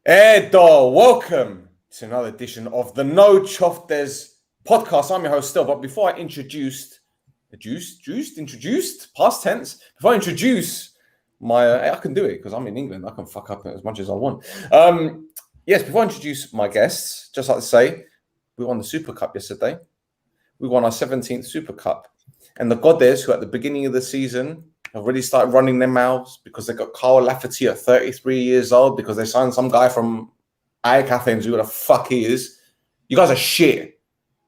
Edo, welcome to another edition of the No Choftes podcast. I'm your host, Stel. But before I introduce past tense. Before I introduce I can do it because I'm in England. I can fuck up as much as I want. Yes, before I introduce my guests, just like to say, we won the Super Cup yesterday. We won our 17th Super Cup. And the Goddess, who at the beginning of the season have already started running their mouths because they got Carl Lafferty at 33 years old because they signed some guy from AEK Athens, who the fuck he is. You guys are shit.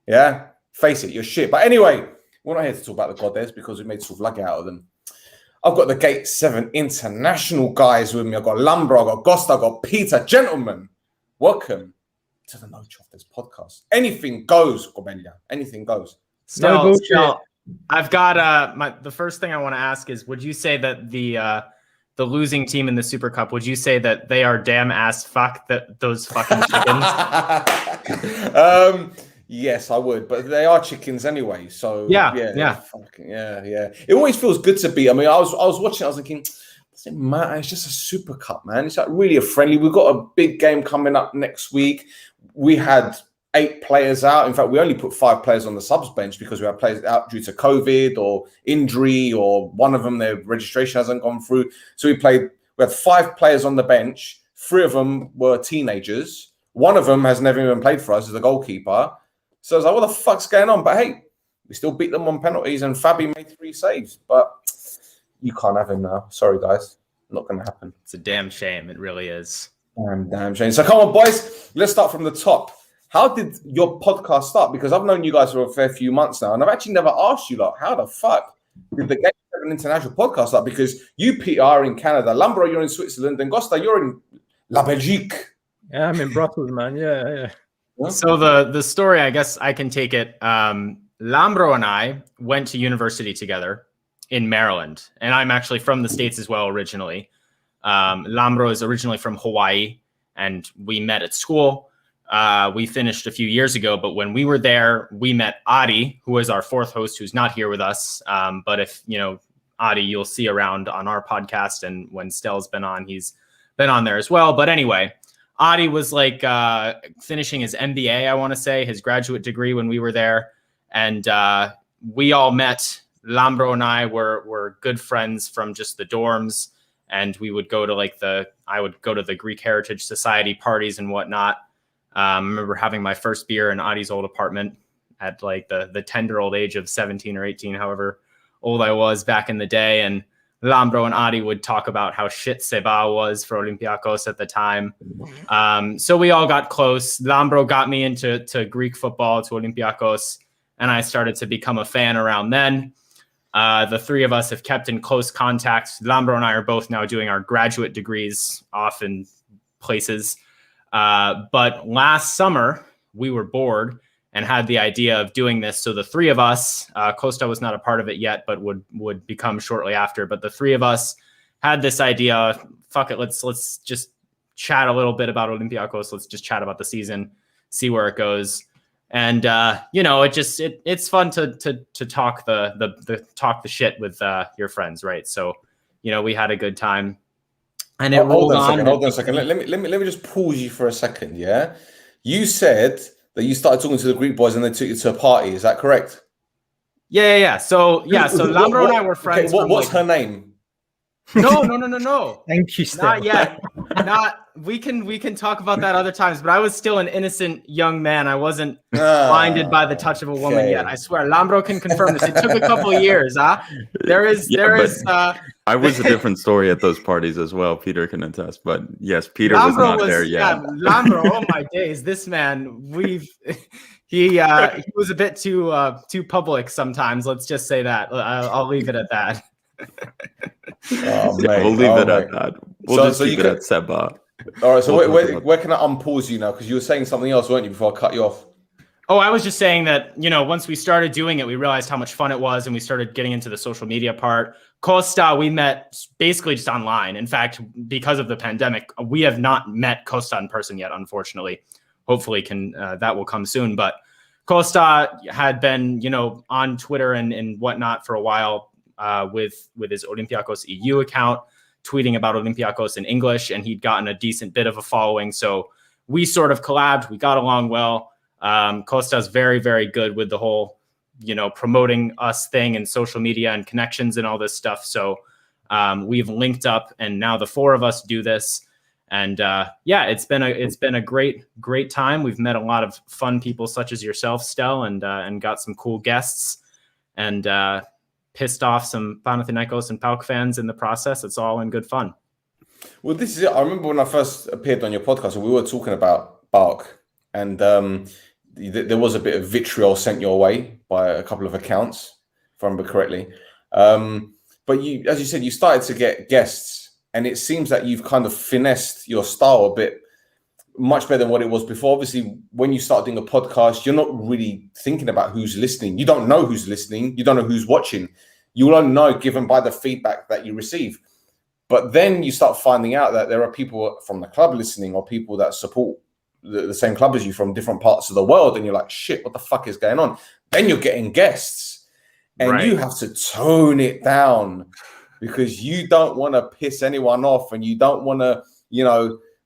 Yeah? Face it, you're shit. But anyway, we're not here to talk about the Goddess because we made Souvlaki out of them. I've got the Gate 7 international guys with me. I've got Lambro, I've got Gosta, I've got Peter. Gentlemen, welcome to the No Choftes podcast. Anything goes, Gobelia. Anything goes. Stel, I've got the first thing I want to ask is, would you say that the losing team in the Super Cup, would you say that they are damn ass fuck those fucking chickens? Yes, I would, but they are chickens anyway. So yeah. It always feels good to be. I mean, I was watching. I was thinking, doesn't matter. It's just a Super Cup, man. It's like really a friendly. We've got a big game coming up next week. We had 8 players out. In fact, we only put 5 players on the subs bench because we had players out due to COVID or injury, or one of them, their registration hasn't gone through. So we had 5 players on the bench. 3 of them were teenagers. One of them has never even played for us as a goalkeeper. So I was like, what the fuck's going on? But hey, we still beat them on penalties and Fabi made 3 saves. But you can't have him now. Sorry, guys. Not going to happen. It's a damn shame. It really is. Damn shame. So come on, boys. Let's start from the top. How did your podcast start? Because I've known you guys for a fair few months now, and I've actually never asked you, like, how the fuck did the Game 7 International podcast start? Because you, Peter, are in Canada. Lambro, you're in Switzerland. And Gosta, you're in La Belgique. Yeah, I'm in Brussels, man. Yeah. So the story, I guess I can take it. Lambro and I went to university together in Maryland, and I'm actually from the States as well originally. Lambro is originally from Hawaii, and we met at school. We finished a few years ago, but when we were there, we met Adi, who is our 4th host, who's not here with us. But if, Adi, you'll see around on our podcast, and when Stel's been on, he's been on there as well. But anyway, Adi was like finishing his MBA, I want to say, his graduate degree when we were there. And we all met. Lambro and I were good friends from just the dorms. And we would go to I would go to the Greek Heritage Society parties and whatnot. I remember having my first beer in Adi's old apartment at like the tender-old age of 17 or 18, however old I was back in the day. And Lambro and Adi would talk about how shit Seba was for Olympiacos at the time. So we all got close. Lambro got me into Greek football, to Olympiacos, and I started to become a fan around then. The 3 of us have kept in close contact. Lambro and I are both now doing our graduate degrees off in places. But last summer, we were bored and had the idea of doing this. So the 3 of us, Costa was not a part of it yet, but would become shortly after. But the 3 of us had this idea, fuck it, let's just chat a little bit about Olympiacos. Let's just chat about the season, see where it goes. And, it's fun to talk talk the shit with your friends, right? So, we had a good time. And hold on a second. Let me just pause you for a second. Yeah, you said that you started talking to the Greek boys and they took you to a party. Is that correct? Yeah. So Lambro and I were friends. Okay, what's her name? No. Thank you, Stel. Not yet. We can talk about that other times. But I was still an innocent young man. I wasn't blinded by the touch of a woman yet. I swear, Lambro can confirm this. It took a couple of years. There is. I was a different story at those parties as well. Peter can attest. But yes, Peter was not there yet. Yeah, Lambro. Oh my days, this man. He was a bit too public sometimes. Let's just say that. I'll leave it at that. We'll leave it at that. We'll just keep it at Seba. All right. So where can I unpause you now? Because you were saying something else, weren't you? Before I cut you off. Oh, I was just saying that, once we started doing it, we realized how much fun it was, and we started getting into the social media part. Costa, we met basically just online. In fact, because of the pandemic, we have not met Costa in person yet, unfortunately. Hopefully that will come soon. But Costa had been, on Twitter and whatnot for a while with his Olympiacos EU account. tweeting about Olympiacos in English, and he'd gotten a decent bit of a following. So we sort of collabed. We got along well. Costa's very, very good with the whole, promoting us thing and social media and connections and all this stuff. So we've linked up, and now the four of us do this. And it's been a great time. We've met a lot of fun people such as yourself, Stel, and got some cool guests, and pissed off some Panathinaikos and PAOK fans in the process. It's all in good fun. Well, this is it. I remember when I first appeared on your podcast, and we were talking about PAOK, and there was a bit of vitriol sent your way by a couple of accounts, if I remember correctly. But you, as you said, you started to get guests. And it seems that you've kind of finessed your style a bit much better than what it was before. Obviously, when you start doing a podcast, you're not really thinking about who's listening. You don't know who's listening. You don't know who's watching. You will only know given by the feedback that you receive. But then you start finding out that there are people from the club listening, or people that support the same club as you from different parts of the world. And you're like, shit, what the fuck is going on? Then you're getting guests. And you have to tone it down, because you don't want to piss anyone off, and you don't want to,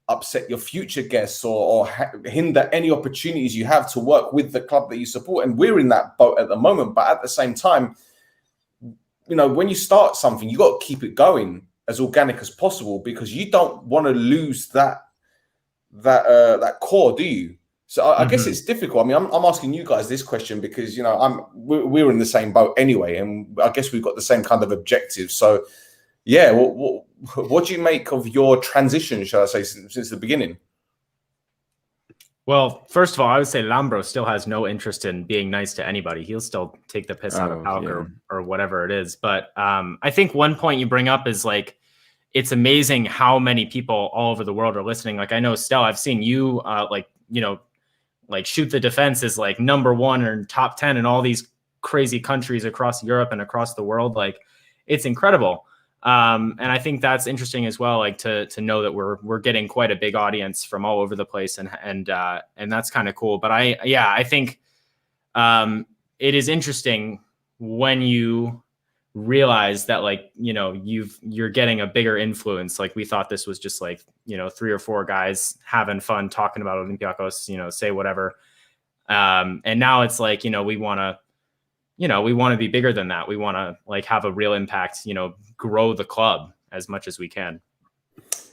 upset your future guests or hinder any opportunities you have to work with the club that you support. And we're in that boat at the moment. But at the same time, when you start something, you got to keep it going as organic as possible, because you don't want to lose that core, do you? So I guess it's difficult. I mean, I'm asking you guys this question because, we're in the same boat anyway, and I guess we've got the same kind of objectives. So, yeah, what do you make of your transition, shall I say, since the beginning? Well, first of all, I would say Lambro still has no interest in being nice to anybody. He'll still take the piss out of PAOK or whatever it is. But I think one point you bring up is like, it's amazing how many people all over the world are listening. Like, I know, Stel, I've seen you like Shoot the Defense is like #1 or top 10 in all these crazy countries across Europe and across the world. Like, it's incredible. And I think that's interesting as well, like to know that we're getting quite a big audience from all over the place, and that's kind of cool. But I think it is interesting when you realize that, like, you're getting a bigger influence. Like, we thought this was just like 3 or 4 guys having fun talking about Olympiacos, say whatever, and now it's like, we want to be bigger than that. We want to like have a real impact, grow the club as much as we can.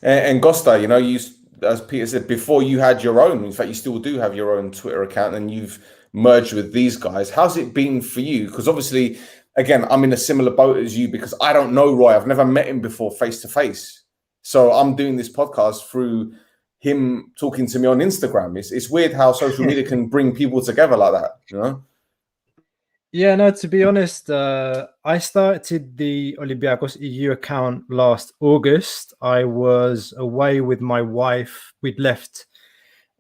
And Costa, you, as Peter said before, you had your own, in fact you still do have your own Twitter account, and you've merged with these guys. How's it been for you? Because obviously, again, I'm in a similar boat as you, because I don't know Roy. I've never met him before face to face. So I'm doing this podcast through him talking to me on Instagram. It's weird how social media can bring people together like that, Yeah, no, to be honest, I started the Olympiacos EU account last August. I was away with my wife. We'd left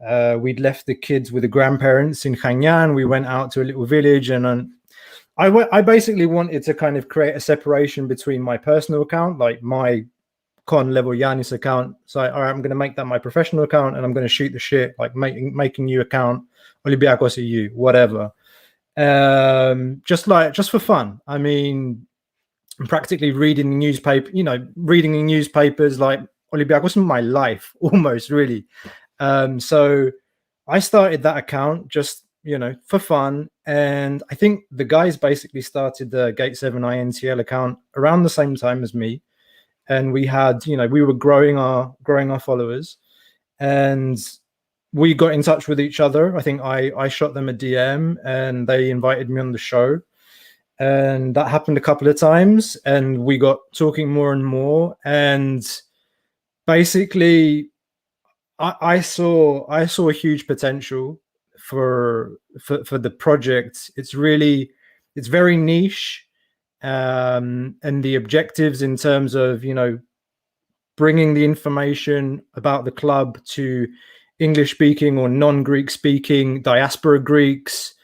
the kids with the grandparents in Hainan. We went out to a little village, and I basically wanted to kind of create a separation between my personal account, like my Con Level Yanis account. So all right, I'm going to make that my professional account, and I'm going to shoot the shit, like making new account, Olympiacos EU, whatever. Just for fun. I mean, I'm practically reading the newspaper, reading the newspapers, like Olympiacos in my life, almost, really. So I started that account just, for fun. And I think the guys basically started the Gate 7 INTL account around the same time as me. And we had, we were growing our followers, and we got in touch with each other. I think I shot them a DM, and they invited me on the show. And that happened a couple of times, and we got talking more and more. And basically, I saw a huge potential for the project. It's very niche, and the objectives in terms of bringing the information about the club to English speaking or non-Greek speaking diaspora Greeks,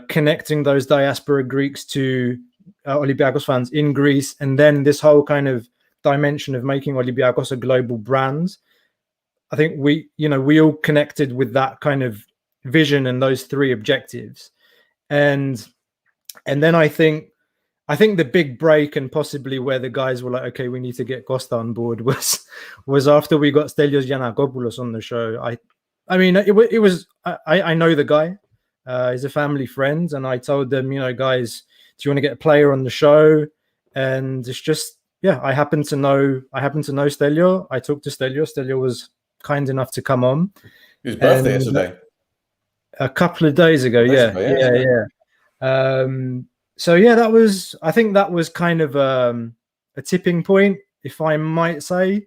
connecting those diaspora Greeks to Olympiacos fans in Greece, and then this whole kind of dimension of making Olympiacos a global brand. I think we all connected with that kind of vision and those 3 objectives. And then I think I think the big break and possibly where the guys were like, okay, we need to get Costa on board was after we got Stelios Giannakopoulos on the show. I mean, it was I know the guy. He's a family friend, and I told them, guys, do you want to get a player on the show? And it's just, I happen to know Stelio. I talked to Stelio. Stelio was kind enough to come on. His birthday yesterday. A couple of days ago, yeah. So I think that was kind of a tipping point, if I might say.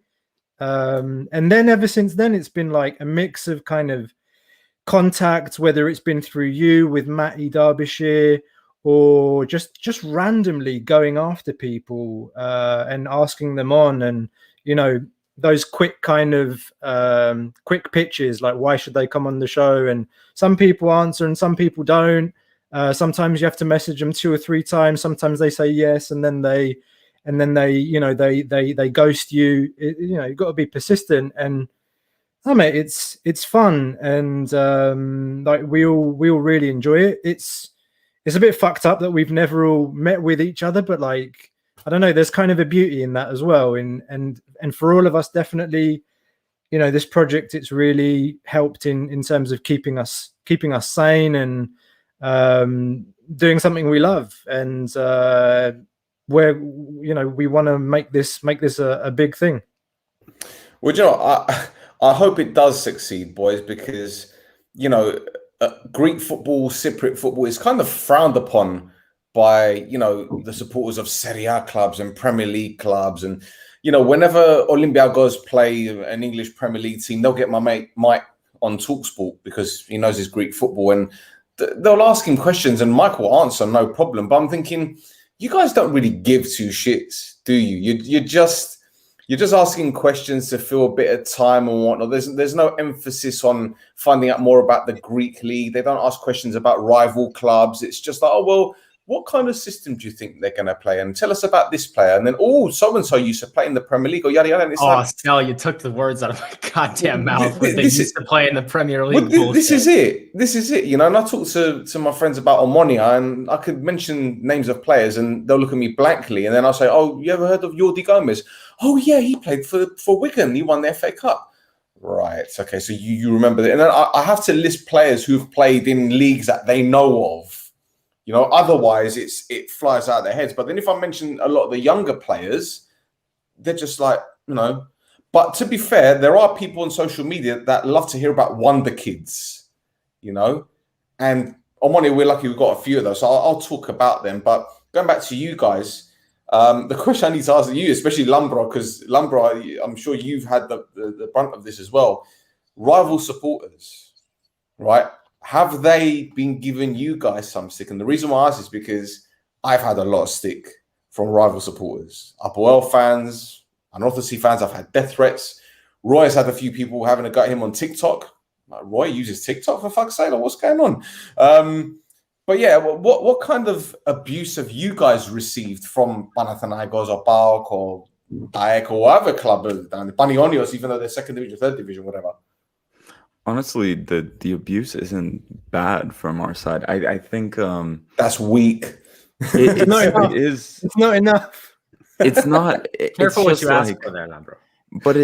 And then ever since then, it's been like a mix of kind of contact, whether it's been through you with Matty Derbyshire or just randomly going after people and asking them on, and those quick kind of quick pitches, like why should they come on the show, and some people answer and some people don't. Sometimes you have to message them 2 or 3 times. Sometimes they say yes, and then they ghost you. You've got to be persistent, and mate, it's fun, and like we all really enjoy it. It's a bit fucked up that we've never all met with each other, but like, I don't know, there's kind of a beauty in that as well. And for all of us, definitely, this project, it's really helped in terms of keeping us sane and doing something we love, and where we want to make this a big thing. Well, I hope it does succeed, boys, because Greek football, Cypriot football is kind of frowned upon by the supporters of Serie A clubs and Premier League clubs, and whenever Olympiacos play an English Premier League team, they'll get my mate Mike on TalkSport because he knows his Greek football, and they'll ask him questions, and Mike will answer no problem. But I'm thinking, you guys don't really give 2 shits, do you? You're just asking questions to fill a bit of time and whatnot. There's no emphasis on finding out more about the Greek league. They don't ask questions about rival clubs. It's just like, oh, well, what kind of system do you think they're going to play? And tell us about this player. And then, so-and-so used to play in the Premier League or yada, yada. And it's Stel, you took the words out of my goddamn mouth. They used to play in the Premier League. This is it. And I talk to my friends about Omonia, and I could mention names of players and they'll look at me blankly. And then I'll say, oh, you ever heard of Jordi Gomez? Oh, yeah, he played for Wigan. He won the FA Cup. Right. Okay, so you remember that. And then I have to list players who've played in leagues that they know of. Otherwise it flies out of their heads. But then if I mention a lot of the younger players, they're just like, But to be fair, there are people on social media that love to hear about wonder kids, And on one, we're lucky we've got a few of those. So I'll talk about them. But going back to you guys, the question I need to ask you, especially Lambro, because Lambro, I'm sure you've had the brunt of this as well. Rival supporters, right? Have they been giving you guys some stick? And the reason why I ask is because I've had a lot of stick from rival supporters. Apoel fans, Anorthodox fans, I've had death threats. Roy has had a few people having a go at him on TikTok. Like, Roy uses TikTok, for fuck's sake, what's going on? But yeah, what kind of abuse have you guys received from Panathinaikos or PAOK or AEK or other club down Panionios, even though they're 2nd division, 3rd division, whatever? Honestly, the abuse isn't bad from our side. I think that's weak. It is. It's not enough. It's not. Careful what you ask for there, Lambro. But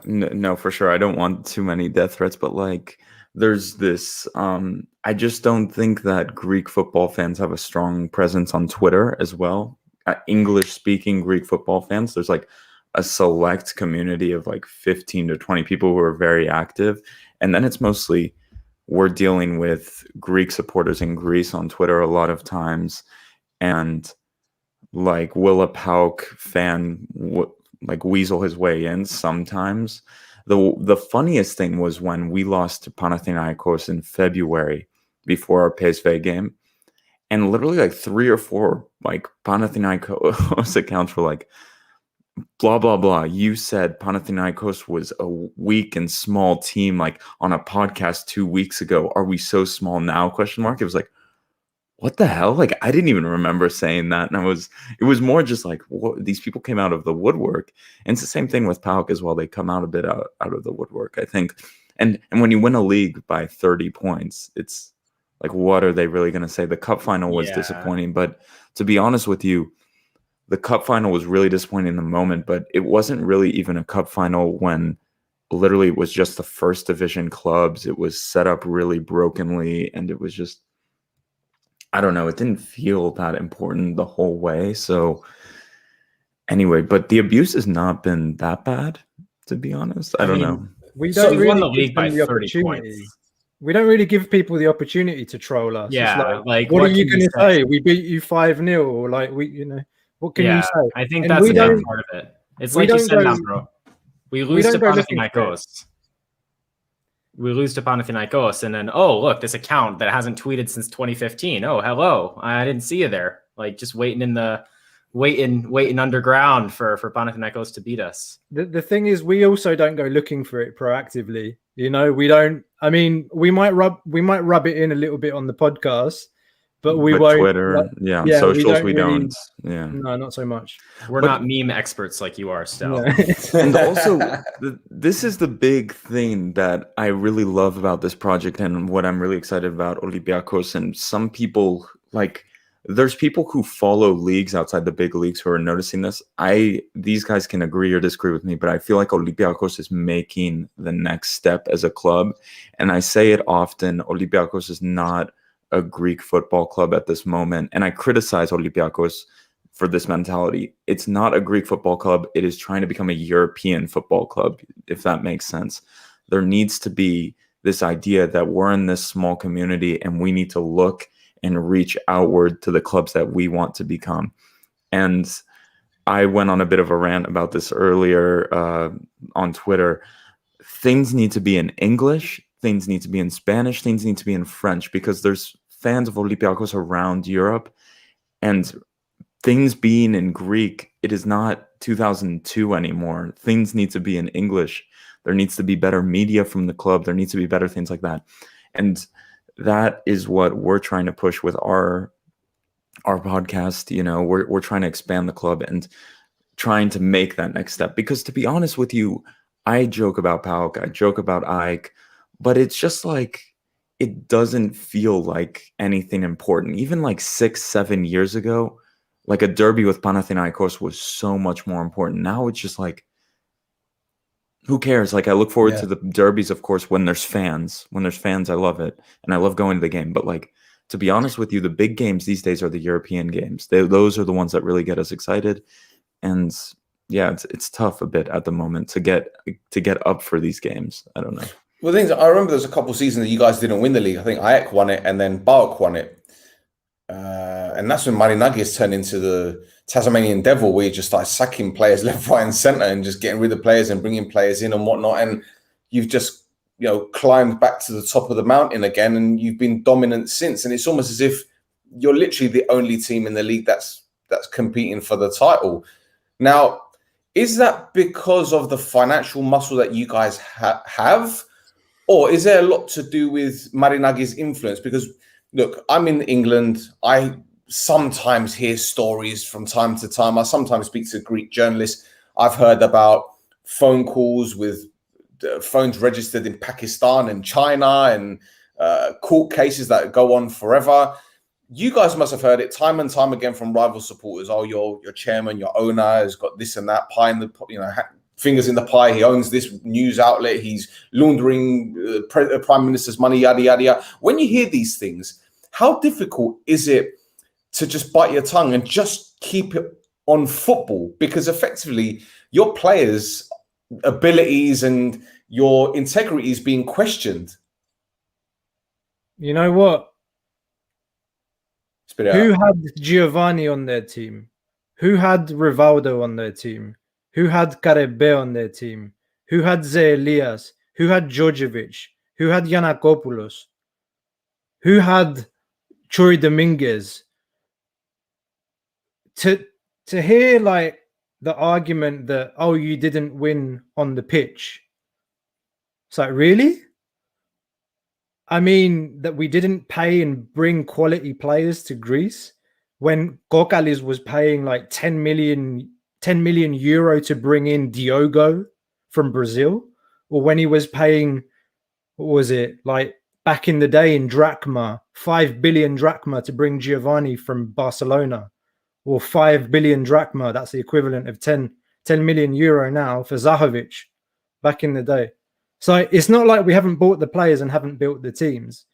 no, for sure. I don't want too many death threats. But like, there's this. I just don't think that Greek football fans have a strong presence on Twitter as well. English-speaking Greek football fans. There's like a select community of like 15 to 20 people who are very active. And then it's mostly we're dealing with Greek supporters in Greece on Twitter a lot of times. And like, will a PAOK fan like weasel his way in sometimes? The funniest thing was when we lost to Panathinaikos in February before our PSV game. And literally like 3 or 4 like Panathinaikos accounts were like, blah, blah, blah. You said Panathinaikos was a weak and small team, like on a podcast 2 weeks ago. Are we so small now? ? It was like, what the hell? Like, I didn't even remember saying that. And it was more just like, what, these people came out of the woodwork. And it's the same thing with PAOK as well. They come out a bit out of the woodwork, I think. And when you win a league by 30 points, it's Like, what are they really going to say? The cup final was disappointing, but to be honest with you, the cup final was really disappointing in the moment, but it wasn't really even a cup final when literally it was just the first division clubs. It was set up really brokenly, and it was just, I don't know, it didn't feel that important the whole way. So anyway, but the abuse has not been that bad, to be honest. I don't know. We So don't we won really the league give by them the 30 opportunity. points. We don't really give people the opportunity to troll us. Yeah, It's like, what are what you can going you to say? We beat you 5-0, or like what can you say? I think And that's we a big don't- part of it. It's we like you don't said, go- Lambro. We lose to don't go looking for it. Panathinaikos. We lose to Panathinaikos, and then, oh, look, this account that hasn't tweeted since 2015. Oh, hello. I didn't see you there. Like, just waiting underground for Panathinaikos to beat us. The thing is, we also don't go looking for it proactively. We don't. I mean, we might rub it in a little bit on the podcast, but we won't. Twitter, on socials, we don't. Yeah, no, not so much. We're not meme experts like you are, Stel. Yeah. And also, this is the big thing that I really love about this project, and what I'm really excited about Olympiacos. And some people, like, there's people who follow leagues outside the big leagues who are noticing this. These guys can agree or disagree with me, but I feel like Olympiacos is making the next step as a club. And I say it often, Olympiacos is not a Greek football club at this moment. And I criticize Olympiacos for this mentality. It's not a Greek football club. It is trying to become a European football club, if that makes sense. There needs to be this idea that we're in this small community and we need to look and reach outward to the clubs that we want to become. And I went on a bit of a rant about this earlier on Twitter. Things need to be in English, things need to be in Spanish, things need to be in French, because there's fans of Olympiacos around Europe, and things being in Greek, it is not 2002 anymore. Things need to be in English. There needs to be better media from the club. There needs to be better things like that. And that is what we're trying to push with our podcast. We're trying to expand the club and trying to make that next step. Because to be honest with you, I joke about Pauk, I joke about Ike, but it's just like, it doesn't feel like anything important. Even like 6-7 years ago, like a derby with Panathinaikos was so much more important. Now it's just like, who cares? Like, I look forward to the derbies, of course, when there's fans. When there's fans, I love it. And I love going to the game. But, like, to be honest with you, the big games these days are the European games. Those are the ones that really get us excited. And, yeah, it's tough a bit at the moment to get up for these games. I don't know. Well, the things I remember, there's a couple of seasons that you guys didn't win the league. I think Ajax won it and then Bauk won it. And that's when Marinakis turned into the Tasmanian devil, where you just started sacking players left, right, and centre, and just getting rid of players and bringing players in and whatnot. And you've just, climbed back to the top of the mountain again, and you've been dominant since. And it's almost as if you're literally the only team in the league that's competing for the title. Now, is that because of the financial muscle that you guys have, or is there a lot to do with Marinakis' influence? Because look, I'm in England. I sometimes hear stories from time to time. I sometimes speak to Greek journalists. I've heard about phone calls with phones registered in Pakistan and China, and court cases that go on forever. You guys must have heard it time and time again from rival supporters. Oh, your chairman, your owner has got this and that pie in the, fingers in the pie. He owns this news outlet. He's laundering prime minister's money, yada, yada, yada. When you hear these things, how difficult is it to just bite your tongue and just keep it on football? Because effectively your players' abilities and your integrity is being questioned. You know what? Spit it Who out. had Giovanni on their team? Who had Rivaldo on their team? Who had Carebe on their team? Who had Ze Elias? Who had Djordjevic? Who had Giannakopoulos? Who had Churi Dominguez? To hear like the argument that, oh, you didn't win on the pitch. It's like, really? I mean, that we didn't pay and bring quality players to Greece when Kokalis was paying like 10 million euro to bring in Diogo from Brazil, or when he was paying, what was it, like back in the day in drachma, 5 billion drachma to bring Giovanni from Barcelona, or 5 billion drachma, that's the equivalent of 10 million euro now for Zahovic back in the day. So it's not like we haven't bought the players and haven't built the teams.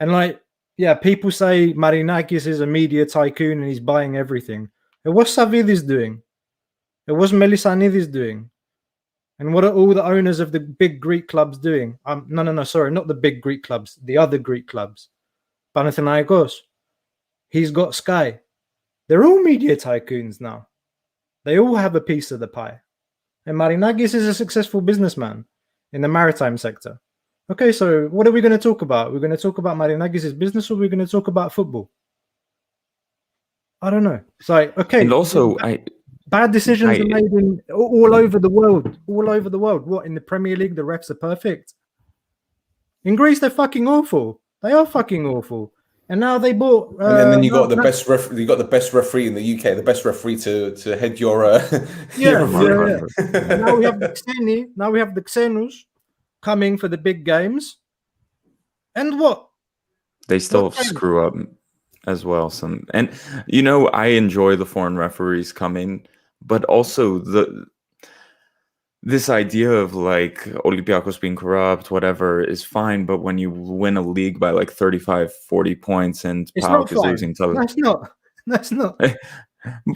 And like, yeah, people say Marinakis is a media tycoon and he's buying everything. And what's Savidis doing? And what's Melissanidis doing? And what are all the owners of the big Greek clubs doing? No, sorry, not the big Greek clubs, the other Greek clubs. Panathinaikos, he's got Sky. They're all media tycoons now. They all have a piece of the pie. And Marinakis is a successful businessman in the maritime sector. Okay, so what are we going to talk about? We're going to talk about Marinakis' business, or we're going to talk about football? I don't know. It's like, okay. And also, bad decisions are made in all over the world. All over the world. What, in the Premier League, the refs are perfect? In Greece, they're fucking awful. They are fucking awful. And now they bought. And then you got the best referee. You got the best referee in the UK, the best referee to head your. Yeah. Now we have the Xeni. Now we have the Xenus coming for the big games. And what? They still screw up as well. And you know, I enjoy the foreign referees coming, but also this idea of like Olympiacos being corrupt, whatever, is fine. But when you win a league by like 35, 40 points and PAOK is losing to... That's not.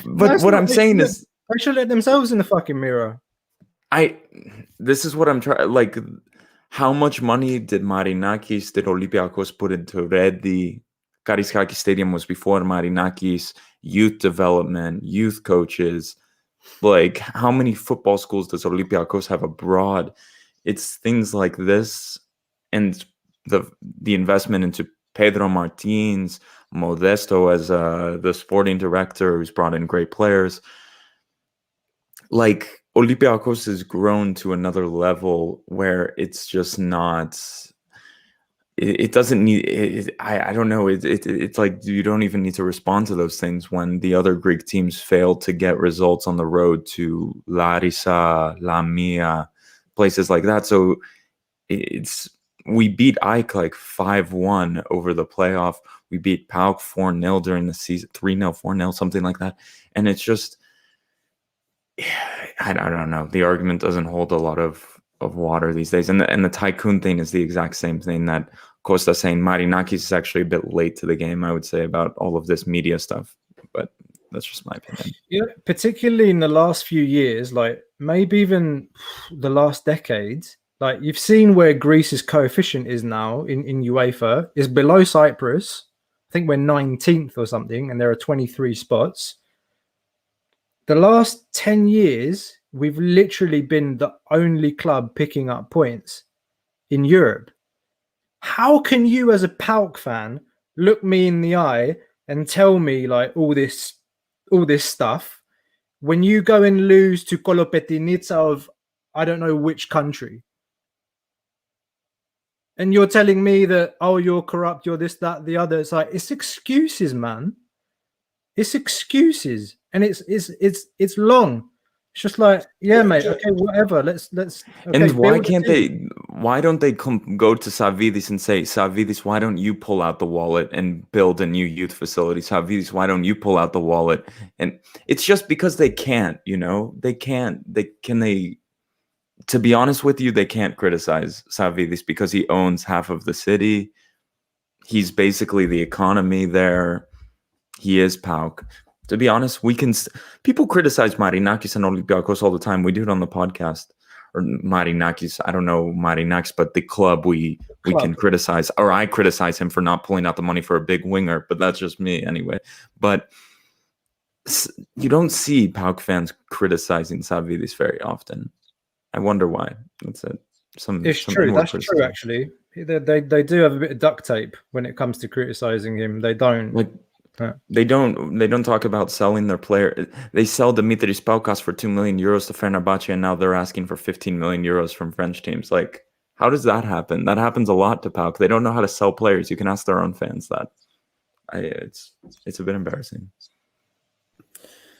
But what I'm saying is... They should let themselves in the fucking mirror. This is what I'm trying... Like, how much money did Marinakis, did Olympiacos put into Redi? Karaiskakis Stadium was before Marinakis, youth development, youth coaches... Like, how many football schools does Olympiacos have abroad? It's things like this, and the investment into Pedro Martins, Modesto as the sporting director, who's brought in great players. Like, Olympiacos has grown to another level where it's just not... It doesn't need. I don't know. It's like you don't even need to respond to those things when the other Greek teams fail to get results on the road to Larissa, Lamia, places like that. So we beat AEK like 5-1 over the playoff. We beat PAOK 4-0 during the season, 3-0, 4-0, something like that. And it's just, I don't know. The argument doesn't hold a lot of water these days. And the tycoon thing is the exact same thing that Costa's saying. Marinakis is actually a bit late to the game, I would say, about all of this media stuff. But that's just my opinion. Yeah, particularly in the last few years, like maybe even the last decade, like you've seen where Greece's coefficient is now in UEFA is below Cyprus. I think we're 19th or something, and there are 23 spots. The last 10 years, we've literally been the only club picking up points in Europe. How can you, as a PAOK fan, look me in the eye and tell me like all this stuff when you go and lose to Kolopetinitsa of I don't know which country? And you're telling me that, oh, you're corrupt, you're this, that, the other. It's like, it's excuses, man. It's excuses. And it's long. It's just like, yeah, mate. Okay, whatever. Let's. Okay, and why don't they go to Savidis and say, Savidis, why don't you pull out the wallet and build a new youth facility? Savidis, why don't you pull out the wallet? And it's just because they can't. You know, they can't. To be honest with you, they can't criticize Savidis because he owns half of the city. He's basically the economy there. He is PAOK. To be honest, people criticize Marinakis and Olympiacos all the time. We do it on the podcast. Or Marinakis, I don't know Marinakis, but the club we can criticize. Or I criticize him for not pulling out the money for a big winger, but that's just me anyway. But you don't see PAOK fans criticizing Savidis very often. I wonder why. That's it. It's true. That's true, actually. They do have a bit of duct tape when it comes to criticizing him. They don't. They don't talk about selling their player. They sell Dimitris Paukas for 2 million euros to Fenerbahce, and now they're asking for 15 million euros from French teams. Like, how does that happen? That happens a lot to PAOK. They don't know how to sell players. You can ask their own fans that. It's a bit embarrassing.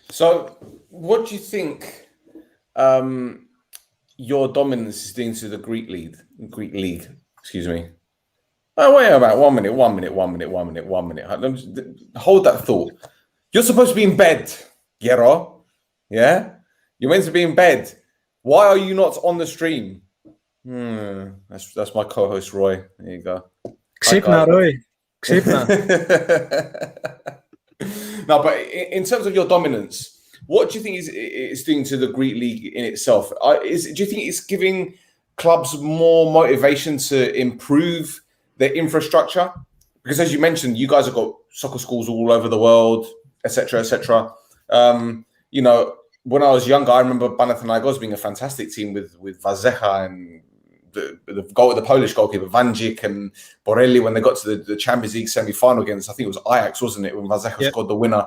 So, what do you think your dominance is doing to the Greek league? Excuse me. Oh, wait about 1 minute. Hold that thought. You're supposed to be in bed, Gero. Yeah? You're meant to be in bed. Why are you not on the stream? That's my co-host, Roy. There you go. Ksipna, Roy. Ksipna. No, but in terms of your dominance, what do you think it's doing to the Greek league in itself? Do you think it's giving clubs more motivation to improve their infrastructure? Because as you mentioned, you guys have got soccer schools all over the world, etc., etc. You know, when I was younger, I remember Panathinaikos being a fantastic team with Vazecha and the Polish goalkeeper Vanjik and Borelli when they got to the Champions League semi-final against, I think it was Ajax, wasn't it, when Vazecha scored the winner.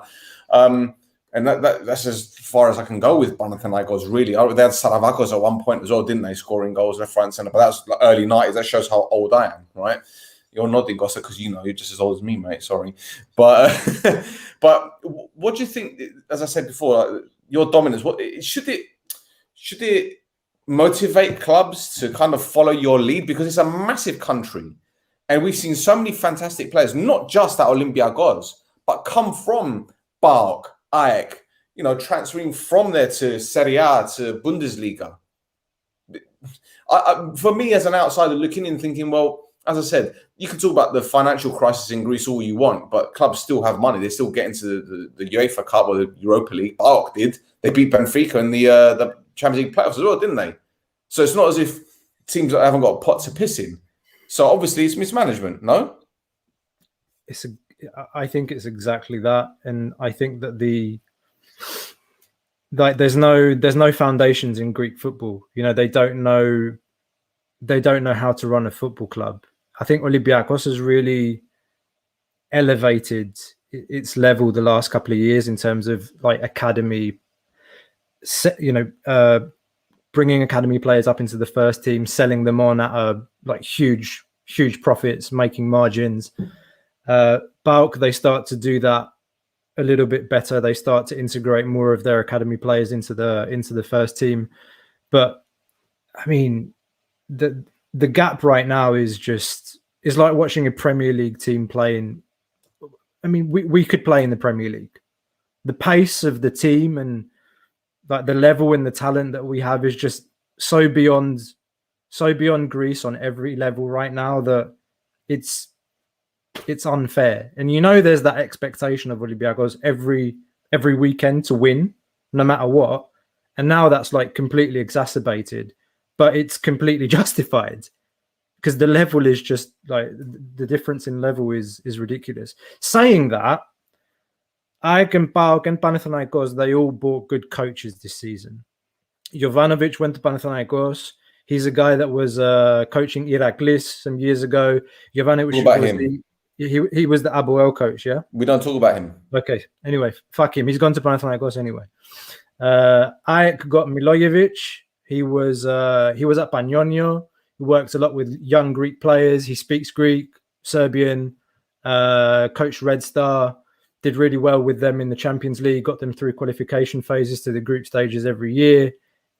And that's as far as I can go with Panathinaikos, really. They had Saravakos at one point as well, didn't they? Scoring goals left, right, and centre. But that was like early 90s. That shows how old I am, right? You're nodding, Gossa, because you're just as old as me, mate. Sorry. But but what do you think, as I said before, your dominance, should it motivate clubs to kind of follow your lead? Because it's a massive country. And we've seen so many fantastic players, not just at Olympiacos, but come from PAOK, AEK, transferring from there to Serie A, to Bundesliga. For me, as an outsider looking in, thinking, well, as I said, you can talk about the financial crisis in Greece all you want, but clubs still have money. They still get into the UEFA Cup or the Europa League. PAOK did. They beat Benfica in the Champions League playoffs as well, didn't they? So it's not as if teams that haven't got a pot to piss in. So obviously it's mismanagement, no? I think it's exactly that, and I think that there's no foundations in Greek football. They don't know how to run a football club. I think Olympiacos has really elevated its level the last couple of years in terms of academy, bringing academy players up into the first team, selling them on at huge profits, making margins. PAOK, they start to do that a little bit better. They start to integrate more of their academy players into the first team. But I mean, the gap right now is like watching a Premier League team playing. I mean, we could play in the Premier League. The pace of the team and the level and the talent that we have is just so beyond Greece on every level right now that it's unfair. And there's that expectation of Olympiacos every weekend to win, no matter what. And now that's completely exacerbated, but it's completely justified because the level is just the difference in level is ridiculous. Saying that, AEK and PAOK and Panathinaikos, they all bought good coaches this season. Jovanovic went to Panathinaikos. He's a guy that was coaching Iraklis some years ago. Jovanovic he was the Aboel coach, yeah? We don't talk about him. Okay. Anyway, fuck him. He's gone to Panathinaikos anyway. AEK got Milojevic. He was at Panionios. He works a lot with young Greek players. He speaks Greek, Serbian, coached Red Star, did really well with them in the Champions League, got them through qualification phases to the group stages every year.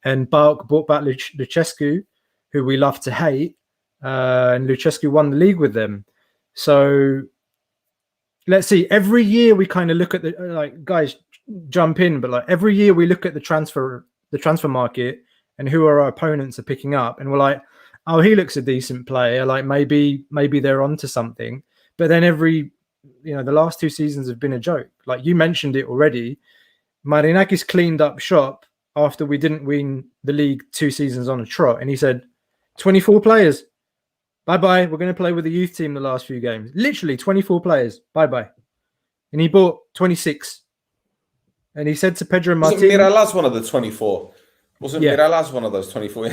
And PAOK brought back Lucescu, who we love to hate, and Lucescu won the league with them. So let's see. Every year we kind of look at guys jump in, but every year we look at the transfer market and who our opponents are picking up, and we're like, oh, he looks a decent player. Maybe they're onto something. But then the last 2 seasons have been a joke. You mentioned it already. Marinakis cleaned up shop after we didn't win the league 2 seasons on a trot, and he said, 24 players. Bye-bye. We're going to play with the youth team the last few games. Literally 24 players. Bye-bye. And he bought 26. And he said to Pedro Martin... Wasn't Miralas one of the 24? Miralas one of those 24?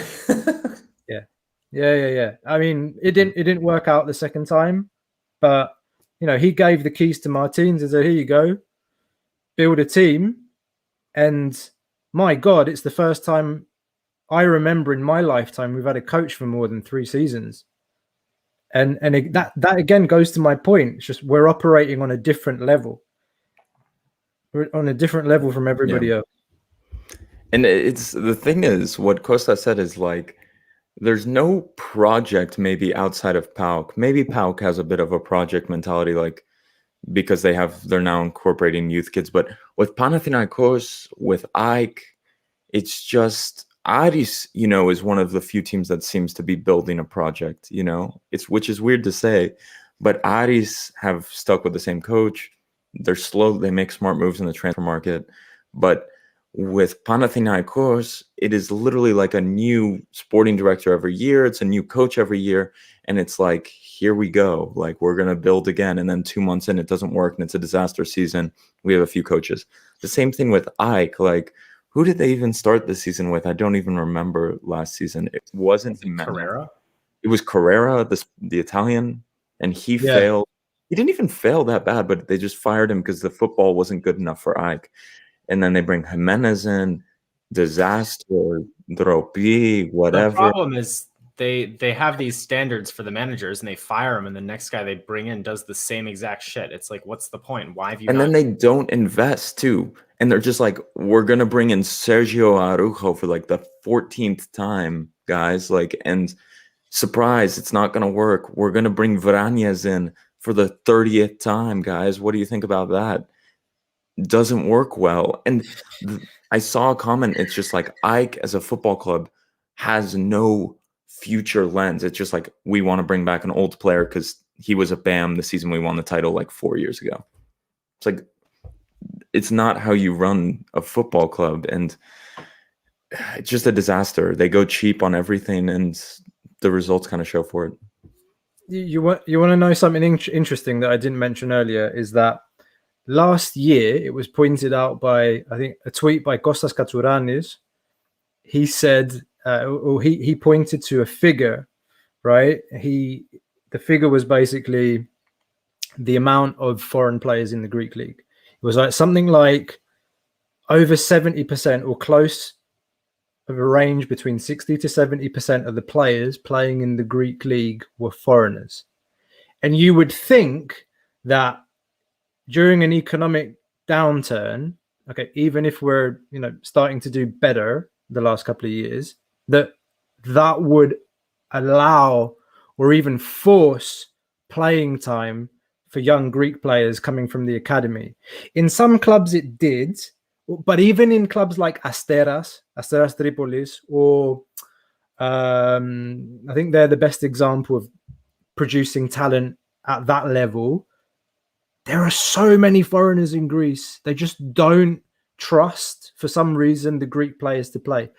Yeah. I mean, it didn't work out the second time. But, he gave the keys to Martins and said, here you go. Build a team. And my God, it's the first time I remember in my lifetime we've had a coach for more than 3 seasons. And that again goes to my point. It's just we're operating on a different level. We're on a different level from everybody else. And it's the thing is, what Costa said is there's no project maybe outside of PAOK. Maybe PAOK has a bit of a project mentality, like because they're now incorporating youth kids. But with Panathinaikos, with Ike, it's just Aris, is one of the few teams that seems to be building a project, which is weird to say, but Aris have stuck with the same coach. They're slow. They make smart moves in the transfer market. But with Panathinaikos, it is literally like a new sporting director every year. It's a new coach every year. And it's like, here we go. Like, we're going to build again. And then 2 months in, it doesn't work. And it's a disaster season. We have a few coaches. The same thing with Ike. Like, who did they even start the season with? I don't even remember last season. It wasn't Carrera. It was Carrera, the Italian, and he failed. He didn't even fail that bad, but they just fired him because the football wasn't good enough for Ike. And then they bring Jimenez in, disaster, Dropi, whatever. The problem is they have these standards for the managers and they fire him, and the next guy they bring in does the same exact shit. It's like, what's the point? Why have you? And then they don't invest too, and they're just like, we're gonna bring in Sergio Arujo for like the 14th time, guys. Like, and surprise, it's not gonna work. We're gonna bring Varañez in for the 30th time, guys. What do you think about that? Doesn't work well. And I saw a comment. It's just like, Ike as a football club has no future lens. It's just like, we want to bring back an old player because he was a BAM the season we won the title like 4 years ago. It's like, it's not how you run a football club, and it's just a disaster. They go cheap on everything, and the results kind of show for it. You want to know something interesting that I didn't mention earlier is that last year it was pointed out by, I think, a tweet by Kostas Katsouranis. He said, he pointed to a figure, right? The figure was basically the amount of foreign players in the Greek league. It was like something like over 70% or close of a range between 60 to 70% of the players playing in the Greek league were foreigners. And you would think that during an economic downturn, okay, even if we're, starting to do better the last couple of years, that would allow or even force playing time for young Greek players coming from the academy. In some clubs it did, but even in clubs like Asteras Tripolis, or I think they're the best example of producing talent at that level, there are so many foreigners in Greece. They just don't trust, for some reason, the Greek players to play.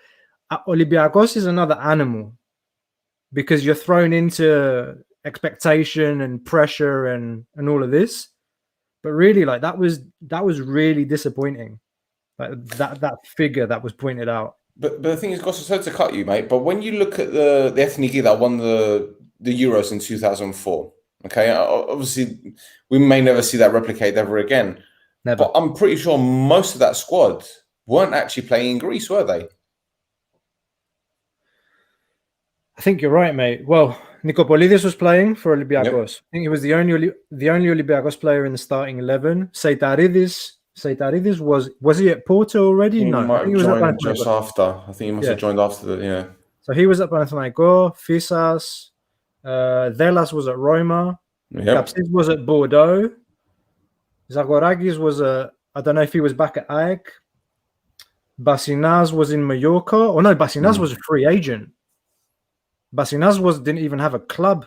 Olympiacos is another animal because you're thrown into expectation and pressure and all of this. But really, like, that was really disappointing. Like that figure that was pointed out. But the thing is, Goss, sorry to cut you, mate, but when you look at the Ethniki that won the Euros in 2004, okay, obviously we may never see that replicate ever again. Never. But I'm pretty sure most of that squad weren't actually playing in Greece, were they? I think you're right, mate. Well, Nikopolidis was playing for Olympiacos. Yep. I think he was the only Olympiacos player in the starting 11. Seitaridis was he at Porto already? He no, might I think have he was joined just after. I think he must have joined after the, yeah. So he was at Panathinaikos, Fisas, Delas was at Roma, Kapsis was at Bordeaux, Zagorakis was I don't know if he was back at AEK, Basinas was in Mallorca. Oh no, Basinas was a free agent. Basinas didn't even have a club,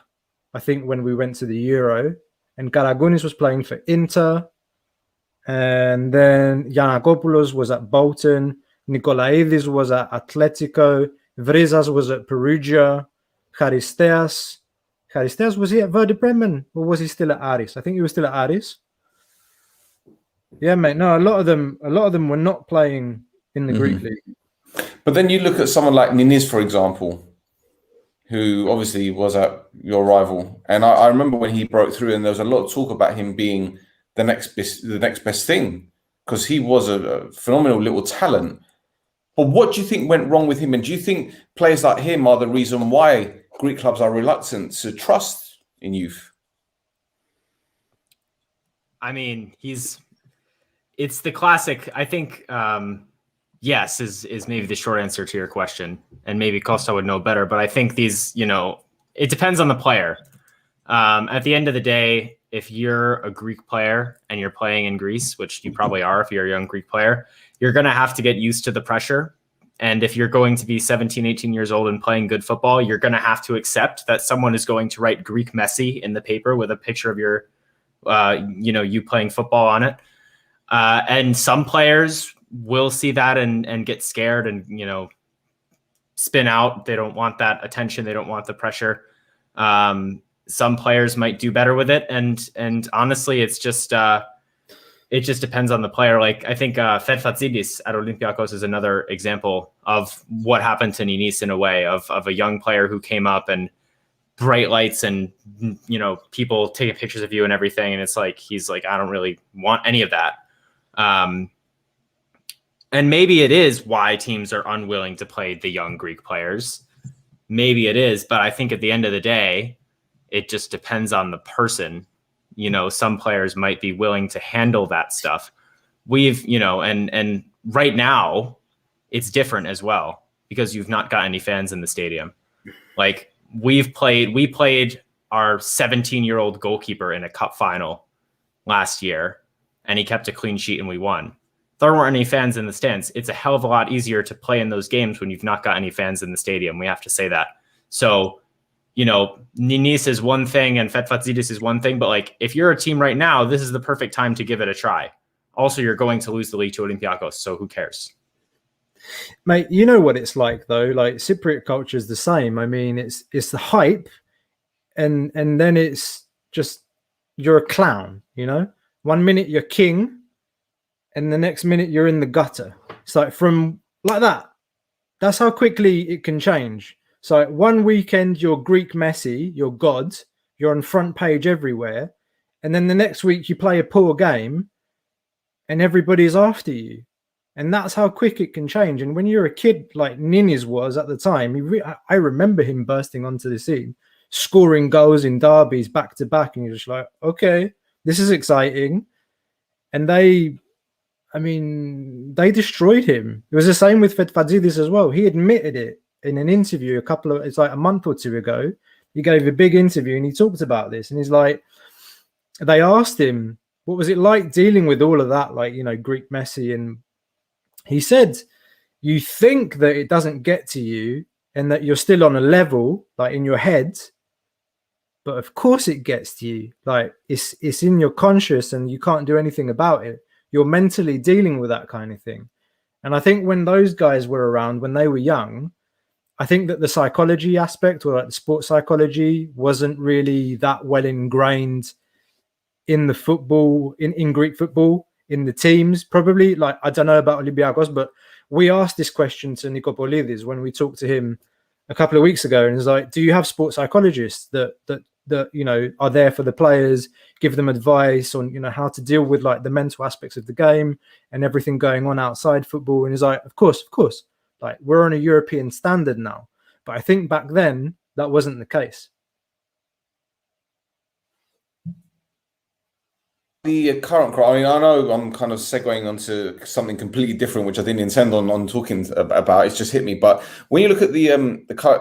I think, when we went to the Euro. And Karagounis was playing for Inter. And then Giannakopoulos was at Bolton. Nikolaidis was at Atletico. Vrizas was at Perugia. Charisteas, was he at Werder Bremen? Or was he still at Aris? I think he was still at Aris. Yeah, mate. No, a lot of them were not playing in the Greek league. But then you look at someone like Niniz, for example, who obviously was at your rival. And I remember when he broke through, and there was a lot of talk about him being the next best thing, because he was a phenomenal little talent. But what do you think went wrong with him? And do you think players like him are the reason why Greek clubs are reluctant to trust in youth? I mean, it's the classic. I think yes is maybe the short answer to your question, and maybe Costa would know better. But I think these, it depends on the player. At the end of the day, if you're a Greek player and you're playing in Greece, which you probably are if you're a young Greek player, you're going to have to get used to the pressure. And if you're going to be 17, 18 years old and playing good football, you're going to have to accept that someone is going to write Greek Messi in the paper with a picture of your, you playing football on it. And some players will see that and get scared and, spin out. They don't want that attention. They don't want the pressure. Some players might do better with it. And honestly, it just depends on the player. Like, I think Fedfatsidis at Olympiacos is another example of what happened to Ninis in a way of a young player who came up and bright lights and, people taking pictures of you and everything. And it's like, he's like, I don't really want any of that. And maybe it is why teams are unwilling to play the young Greek players. Maybe it is, but I think at the end of the day, it just depends on the person. Some players might be willing to handle that stuff. And right now it's different as well because you've not got any fans in the stadium. Like we played our 17-year-old goalkeeper in a cup final last year and he kept a clean sheet and we won. There weren't any fans in the stands. It's a hell of a lot easier to play in those games when you've not got any fans in the stadium. We have to say that. So, Ninis is one thing and Fedfatsidis is one thing, but like if you're a team right now, this is the perfect time to give it a try. Also, you're going to lose the league to Olympiacos, so who cares? Mate, you know what it's like though. Like Cypriot culture is the same. I mean, it's the hype, and then it's just you're a clown. 1 minute you're king, and the next minute you're in the gutter. It's like from like that. That's how quickly it can change. So one weekend you're Greek Messi, you're God, you're on front page everywhere, and then the next week you play a poor game, and everybody's after you. And that's how quick it can change. And when you're a kid like Ninis was at the time, I remember him bursting onto the scene, scoring goals in derbies back to back, and you're just like, okay, this is exciting. And they destroyed him. It was the same with Fedfatsidis as well. He admitted it in an interview it's like a month or two ago. He gave a big interview and he talked about this. And he's like, they asked him, what was it like dealing with all of that? Like, Greek Messi. And he said, you think that it doesn't get to you and that you're still on a level, like in your head, but of course it gets to you. Like it's in your conscious and you can't do anything about it. You're mentally dealing with that kind of thing. And I think when those guys were around, when they were young, I think that the psychology aspect or like the sports psychology wasn't really that well ingrained in the football, in Greek football, in the teams. Probably, like, I don't know about Olympiacos, but we asked this question to Nikopolidis when we talked to him a couple of weeks ago. And it's like, do you have sports psychologists that are there for the players, give them advice on, how to deal with like the mental aspects of the game and everything going on outside football? And he's like, of course. Like, we're on a European standard now. But I think back then that wasn't the case. The current crowd, I know I'm kind of segueing onto something completely different, which I didn't intend on talking about. It's just hit me. But when you look at the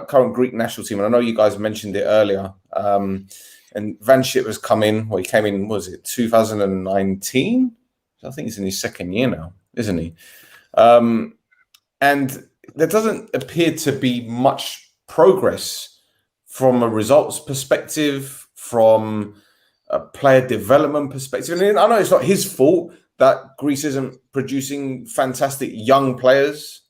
current Greek national team, and I know you guys mentioned it earlier, and Vanship has come in, he came in, was it 2019? I think he's in his second year now, isn't he? And there doesn't appear to be much progress from a results perspective, from a player development perspective. And I know it's not his fault that Greece isn't producing fantastic young players.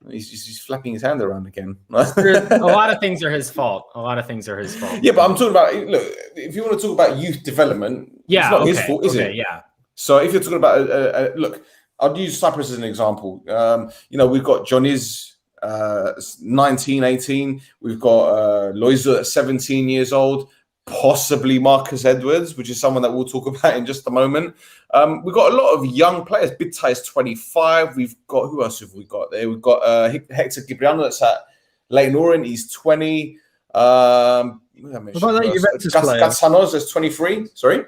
He's flapping his hand around again. A lot of things are his fault. Yeah, but I'm talking about, look, if you want to talk about youth development, it's not his fault, is it? Yeah. So if you're talking about, look, I'll use Cyprus as an example. We've got Johnny's 19, 18. We've got Loizo at 17 years old. Possibly Marcus Edwards, which is someone that we'll talk about in just a moment. We've got a lot of young players. Bittai is 25. We've got, who else have we got there? We've got Hector Gibriano that's at Leyton Orient. He's 20. What about that Juventus player? Gatsanos is 23. Sorry?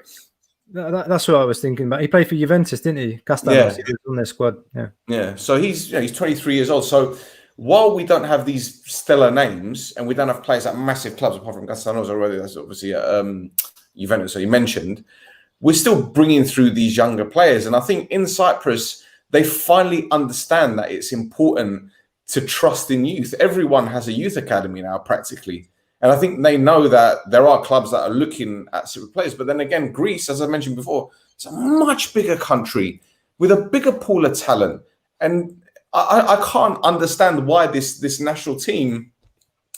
That's what I was thinking about. He played for Juventus, didn't he? Castanos, he was on their squad. Yeah. Yeah. So he's 23 years old. So while we don't have these stellar names and we don't have players at massive clubs apart from Castanos already, that's obviously Juventus, so you mentioned, we're still bringing through these younger players. And I think in Cyprus, they finally understand that it's important to trust in youth. Everyone has a youth academy now, practically. And I think they know that there are clubs that are looking at super players. But then again, Greece, as I mentioned before, it's a much bigger country with a bigger pool of talent. And I can't understand why this national team,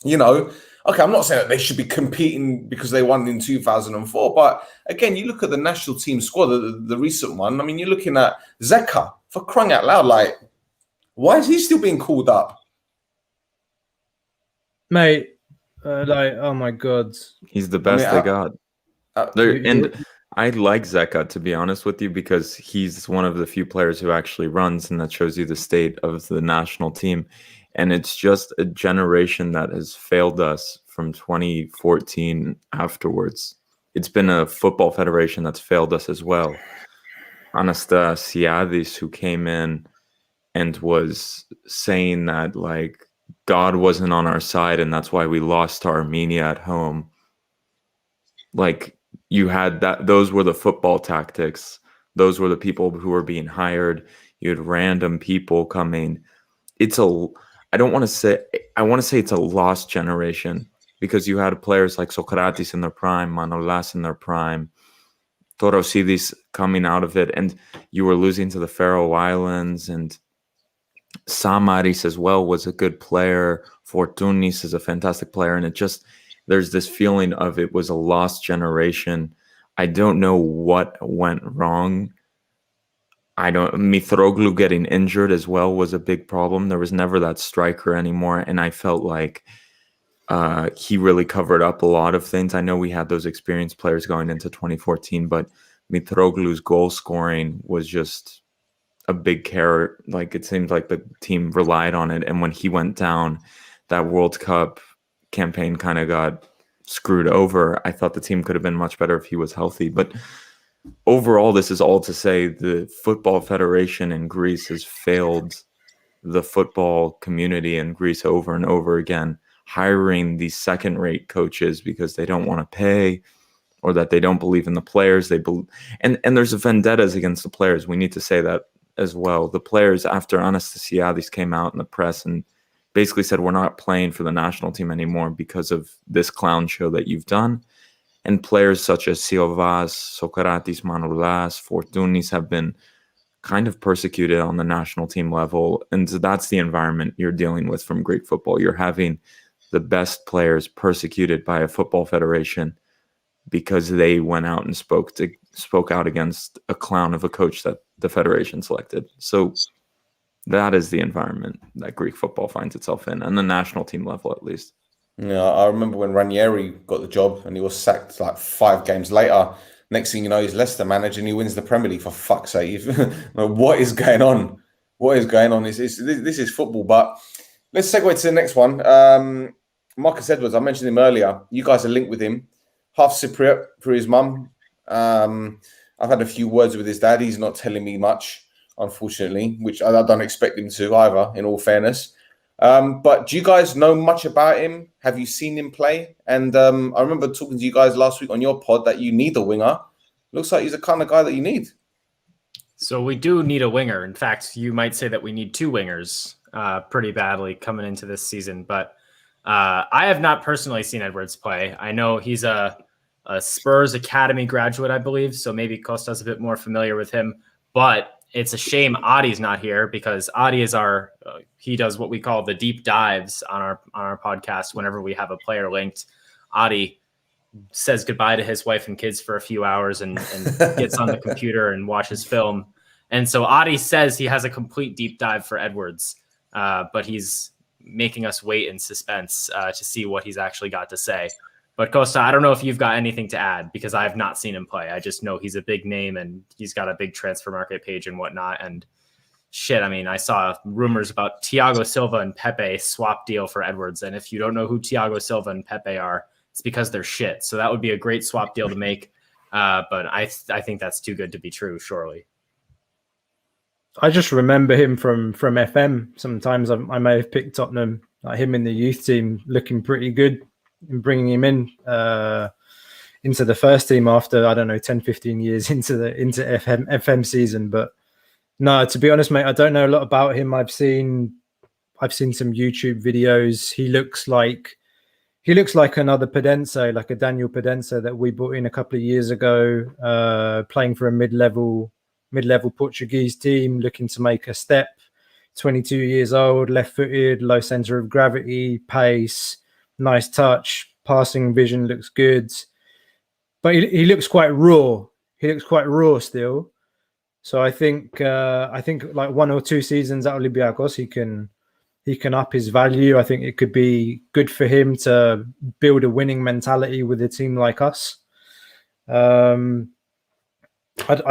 okay, I'm not saying that they should be competing because they won in 2004. But again, you look at the national team squad, the recent one. I mean, you're looking at Zeka, for crying out loud. Like, why is he still being called up? Mate, oh my God. He's the best they got. And I like Zeka, to be honest with you, because he's one of the few players who actually runs, and that shows you the state of the national team. And it's just a generation that has failed us from 2014 afterwards. It's been a football federation that's failed us as well. Anastasiadis, who came in and was saying that, like, God wasn't on our side, and that's why we lost to Armenia at home. Like, you had that, those were the football tactics. Those were the people who were being hired. You had random people coming. I want to say it's a lost generation, because you had players like Socrates in their prime, Manolas in their prime, Torosidis coming out of it, and you were losing to the Faroe Islands, and Samaris as well was a good player. Fortunis is a fantastic player, and there's this feeling of it was a lost generation. I don't know what went wrong. Mitroglou getting injured as well was a big problem. There was never that striker anymore, and I felt like he really covered up a lot of things. I know we had those experienced players going into 2014, but Mitroglou's goal scoring was just a big carrot. Like, it seemed like the team relied on it, and when he went down, that World Cup campaign kind of got screwed over. I thought the team could have been much better if he was healthy. But overall, this is all to say the Football Federation in Greece has failed the football community in Greece over and over again, hiring these second-rate coaches because they don't want to pay, or that they don't believe in the players. And there's vendettas against the players. We need to say that as well. The players, after Anastasiadis came out in the press and basically said, we're not playing for the national team anymore because of this clown show that you've done. And players such as Siovas, Socrates, Manolas, Fortunis have been kind of persecuted on the national team level. And so that's the environment you're dealing with from Greek football. You're having the best players persecuted by a football federation because they went out and spoke out against a clown of a coach that the federation selected. So that is the environment that Greek football finds itself in, on the national team level at least. Yeah, I remember when Ranieri got the job and he was sacked like 5 games later. Next thing you know, he's Leicester manager and he wins the Premier League, for fuck's sake. What is going on? What is going on? This is football. But let's segue to the next one. Marcus Edwards, I mentioned him earlier. You guys are linked with him. Half Cypriot for his mum. I've had a few words with his dad. He's not telling me much, unfortunately, which I don't expect him to either, in all fairness. But do you guys know much about him? Have you seen him play? And I remember talking to you guys last week on your pod that you need a winger. Looks like he's the kind of guy that you need. So we do need a winger. In fact, you might say that we need 2 wingers pretty badly coming into this season. But I have not personally seen Edwards play. I know he's a Spurs Academy graduate, I believe. So maybe Costa's a bit more familiar with him. But it's a shame Adi's not here, because Adi is he does what we call the deep dives on our podcast. Whenever we have a player linked, Adi says goodbye to his wife and kids for a few hours and gets on the computer and watches film. And so Adi says he has a complete deep dive for Edwards, but he's making us wait in suspense to see what he's actually got to say. But Costa, I don't know if you've got anything to add, because I have not seen him play. I just know he's a big name and he's got a big transfer market page and whatnot. And shit, I mean, I saw rumors about Thiago Silva and Pepe swap deal for Edwards. And if you don't know who Thiago Silva and Pepe are, it's because they're shit. So that would be a great swap deal to make. But I think that's too good to be true, surely. I just remember him from FM. Sometimes I may have picked Tottenham, like him in the youth team, looking pretty good, and bringing him in into the first team after, I don't know, 10, 15 years into FM season. But no, to be honest, mate, I don't know a lot about him. I've seen some YouTube videos. He looks like another Pedense, like a Daniel Pedense that we brought in a couple of years ago, playing for a mid-level Portuguese team, looking to make a step. 22 years old, left-footed, low center of gravity, pace, nice touch, passing vision looks good. But he looks quite raw. He looks quite raw still. So I think like 1 or 2 seasons at Olympiacos, he can up his value. I think it could be good for him to build a winning mentality with a team like us. I'd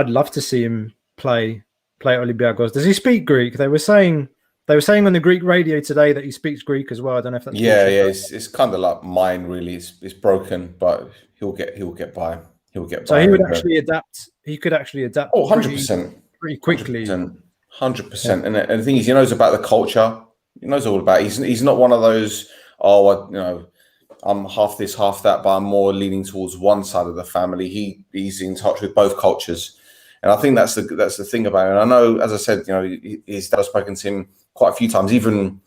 love to see him play Olympiacos. Does he speak Greek? They were saying on the Greek radio today that he speaks Greek as well. I don't know if that's It's kind of like mine, really. It's broken, but he'll get by. He'll get by. So he would actually adapt. He could actually adapt. 100%, pretty quickly. 100%. And the thing is, he knows about the culture. He knows all about it. He's not one of those, I'm half this, half that, but I'm more leaning towards one side of the family. He's in touch with both cultures. And I think that's the thing about it. And I know, as I said, his dad has spoken to him quite a few times, even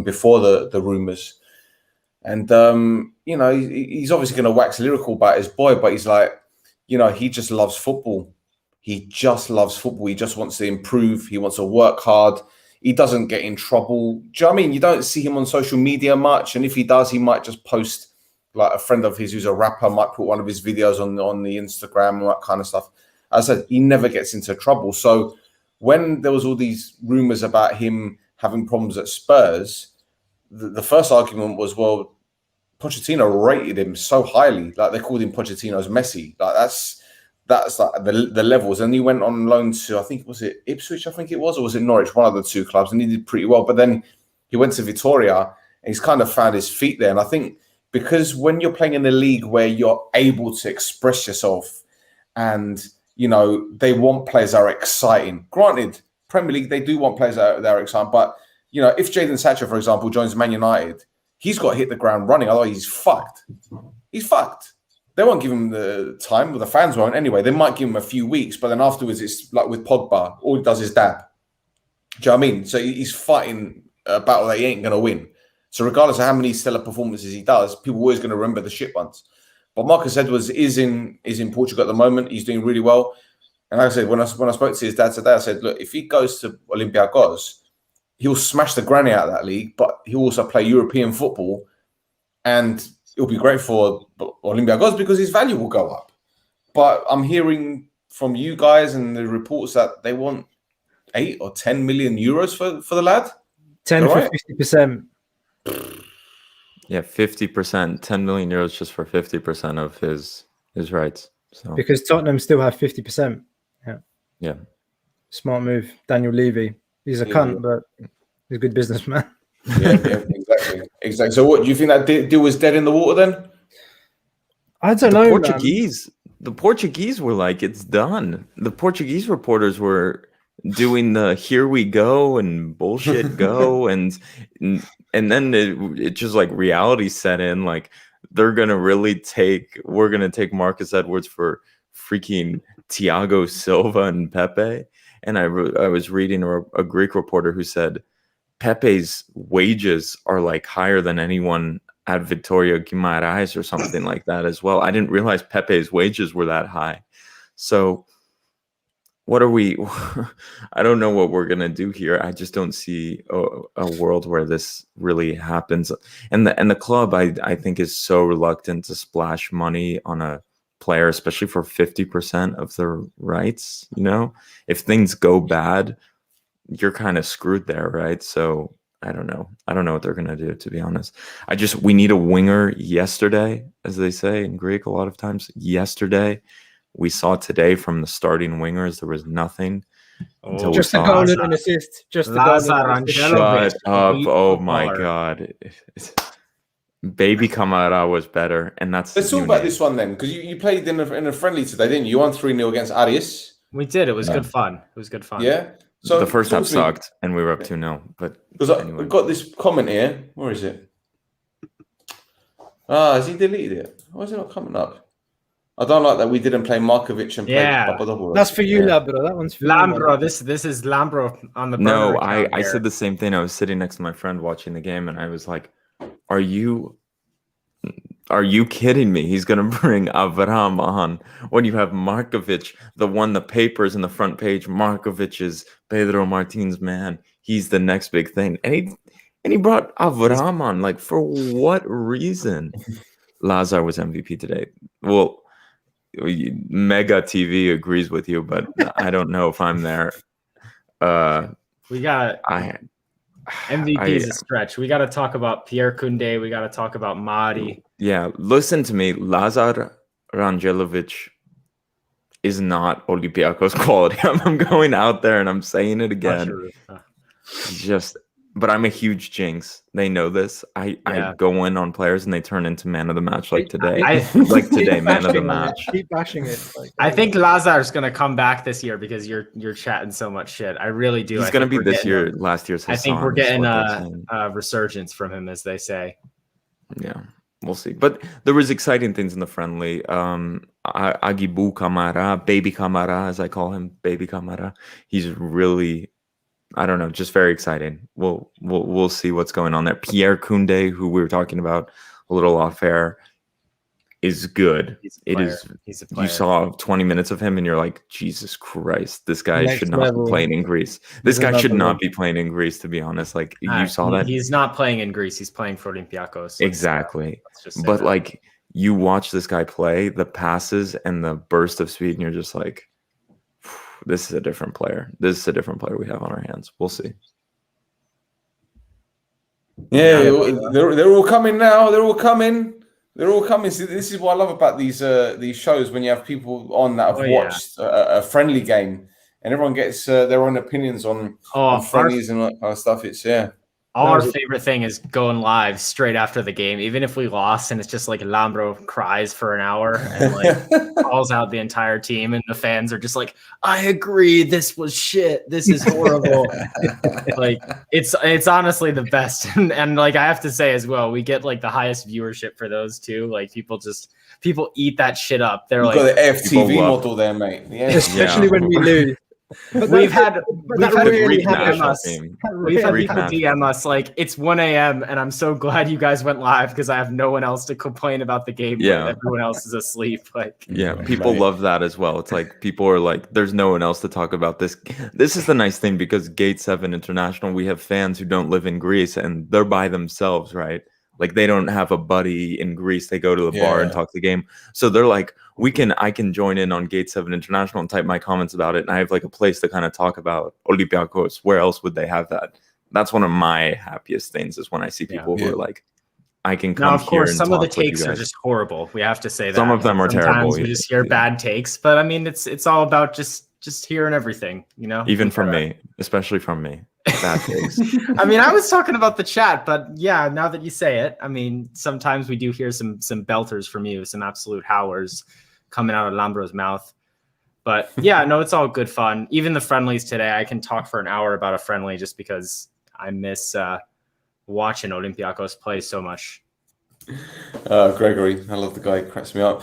before the rumours. And, he's obviously going to wax lyrical about his boy, but he's like, he just loves football. He just loves football. He just wants to improve. He wants to work hard. He doesn't get in trouble. Do you know what I mean? You don't see him on social media much. And if he does, he might just post, like a friend of his who's a rapper might put one of his videos on the Instagram and that kind of stuff. As I said, he never gets into trouble. So when there was all these rumors about him having problems at Spurs, the first argument was, well, Pochettino rated him so highly. Like, they called him Pochettino's Messi. Like, that's like the levels. And he went on loan to, I think, was it Ipswich, or was it Norwich, one of the two clubs, and he did pretty well. But then he went to Vitoria and he's kind of found his feet there. And I think because when you're playing in a league where you're able to express yourself and, they want players that are exciting. Granted, Premier League, they do want players that are exciting. But, if Jadon Sancho, for example, joins Man United, he's got to hit the ground running. Otherwise, he's fucked. He's fucked. They won't give him the time, well, the fans won't anyway. They might give him a few weeks, but then afterwards, it's like with Pogba, all he does is dab. Do you know what I mean? So he's fighting a battle that he ain't going to win. So regardless of how many stellar performances he does, people are always going to remember the shit ones. But Marcus Edwards is in Portugal at the moment. He's doing really well. And like I said, when I spoke to his dad today, I said, look, if he goes to Olympiacos, he'll smash the granny out of that league, but he'll also play European football. And it'll be great for Olympiacos because his value will go up. But I'm hearing from you guys and the reports that they want 8 or 10 million euros for the lad. 10 for 50%. Yeah, 50%, 10 million euros just for 50% of his rights. So Because Tottenham still have 50%. Yeah. Smart move. Daniel Levy. He's a cunt, but he's a good businessman. Yeah, exactly. So what, do you think that deal was dead in the water then? I don't know. The Portuguese were like, it's done. The Portuguese reporters were doing the here we go and bullshit go and then it just like reality set in, like we're gonna take Marcus Edwards for freaking Thiago Silva and Pepe. And I was reading a Greek reporter who said Pepe's wages are like higher than anyone at Victoria Guimarães or something like that as well. I didn't realize Pepe's wages were that high. So what are we? I don't know what we're gonna do here. I just don't see a world where this really happens. And the club, I think, is so reluctant to splash money on a player, especially for 50% of their rights. If things go bad, you're kind of screwed there, right? So I don't know what they're gonna do, to be honest. We need a winger yesterday, as they say in Greek a lot of times. Yesterday. We saw today from the starting wingers, there was nothing. Just a goal and an assist. Just a goal and an assist. Shut up. Oh my God. Baby Kamara was better, and that's Let's talk about this one then, because you played in a friendly today, didn't you? You won 3-0 against Arias. We did. It was good fun. It was good fun. Yeah. So the first half talk to me, sucked, and we were up 2-0. But because anyway. I've got this comment here. Where is it? Has he deleted it? Why is it not coming up? I don't like that we didn't play Markovic and play Papadopoulos. That's for you, Lambro. That one's for you. Lambro, this is Lambro on the No, burner account I here. said the same thing. I was sitting next to my friend watching the game, and I was like, Are you kidding me? He's gonna bring Avram on when you have Markovic, the papers in the front page. Markovic is Pedro Martin's man. He's the next big thing, and he brought Avram on. Like, for what reason? Lazar was MVP today. Well, Mega TV agrees with you, but I don't know if I'm there. We got MVP is a stretch. We got to talk about Pierre Koundé. We got to talk about Mari. Yeah, listen to me. Lazar Rangelovic is not Olympiacos quality. I'm going out there and I'm saying it again. But I'm a huge jinx. They know this. I go in on players and they turn into man of the match like today. Like today, man of the match. Keep bashing it. I think Lazar's going to come back this year because you're chatting so much shit. I really do. He's going to be this year, last year's Hassan. I think we're getting a resurgence from him, as they say. Yeah, we'll see. But there was exciting things in the friendly. Agibu Kamara, Baby Kamara, as I call him, Baby Kamara. He's really... I don't know, just very exciting. We'll see what's going on there. Pierre Koundé, who we were talking about a little off air, is good. He's a player. You saw 20 minutes of him and you're like, Jesus Christ, this guy should not be playing in Greece. This guy should not be playing in Greece, to be honest. Like, you saw that. He's not playing in Greece. He's playing for Olympiacos. Exactly. But like, you watch this guy play, the passes and the burst of speed, and you're just like, this is a different player. This is a different player we have on our hands. We'll see. Yeah, they're all coming now. They're all coming. See, this is what I love about these shows, when you have people on that have watched a friendly game, and everyone gets their own opinions on friendlies and all that kind of stuff. It's Our favorite thing is going live straight after the game, even if we lost, and it's just like Lambro cries for an hour and like calls out the entire team, and the fans are just like, "I agree, this was shit. This is horrible." Like it's honestly the best, and like I have to say as well, we get like the highest viewership for those two. Like people eat that shit up. They're like, got the FTV model there, mate. Yeah. Especially when we lose. But we've had people Greek DM us like, it's 1 a.m. and I'm so glad you guys went live because I have no one else to complain about the game. Yeah, everyone else is asleep. Like, yeah, people love that as well. It's like people are like, there's no one else to talk about this. This is the nice thing, because Gate 7 International, we have fans who don't live in Greece and they're by themselves, right? Like, they don't have a buddy in Greece. They go to the bar and talk the game. So they're like, I can join in on Gate 7 International and type my comments about it. And I have like a place to kind of talk about Olympiacos. Where else would they have that? That's one of my happiest things, is when I see people who are like, I can come here. Now, of course, and some of the talk with takes are just horrible. We have to say that. Some of them are terrible. Sometimes we just hear bad takes, but I mean, it's all about just hearing everything, you know? Even from me, especially from me. Bad takes. I mean, I was talking about the chat, but yeah, now that you say it, I mean, sometimes we do hear some belters from you, some absolute howlers coming out of Lambro's mouth. But yeah, no, it's all good fun. Even the friendlies today, I can talk for an hour about a friendly just because I miss watching Olympiacos play so much. Gregory, I love the guy. He cracks me up.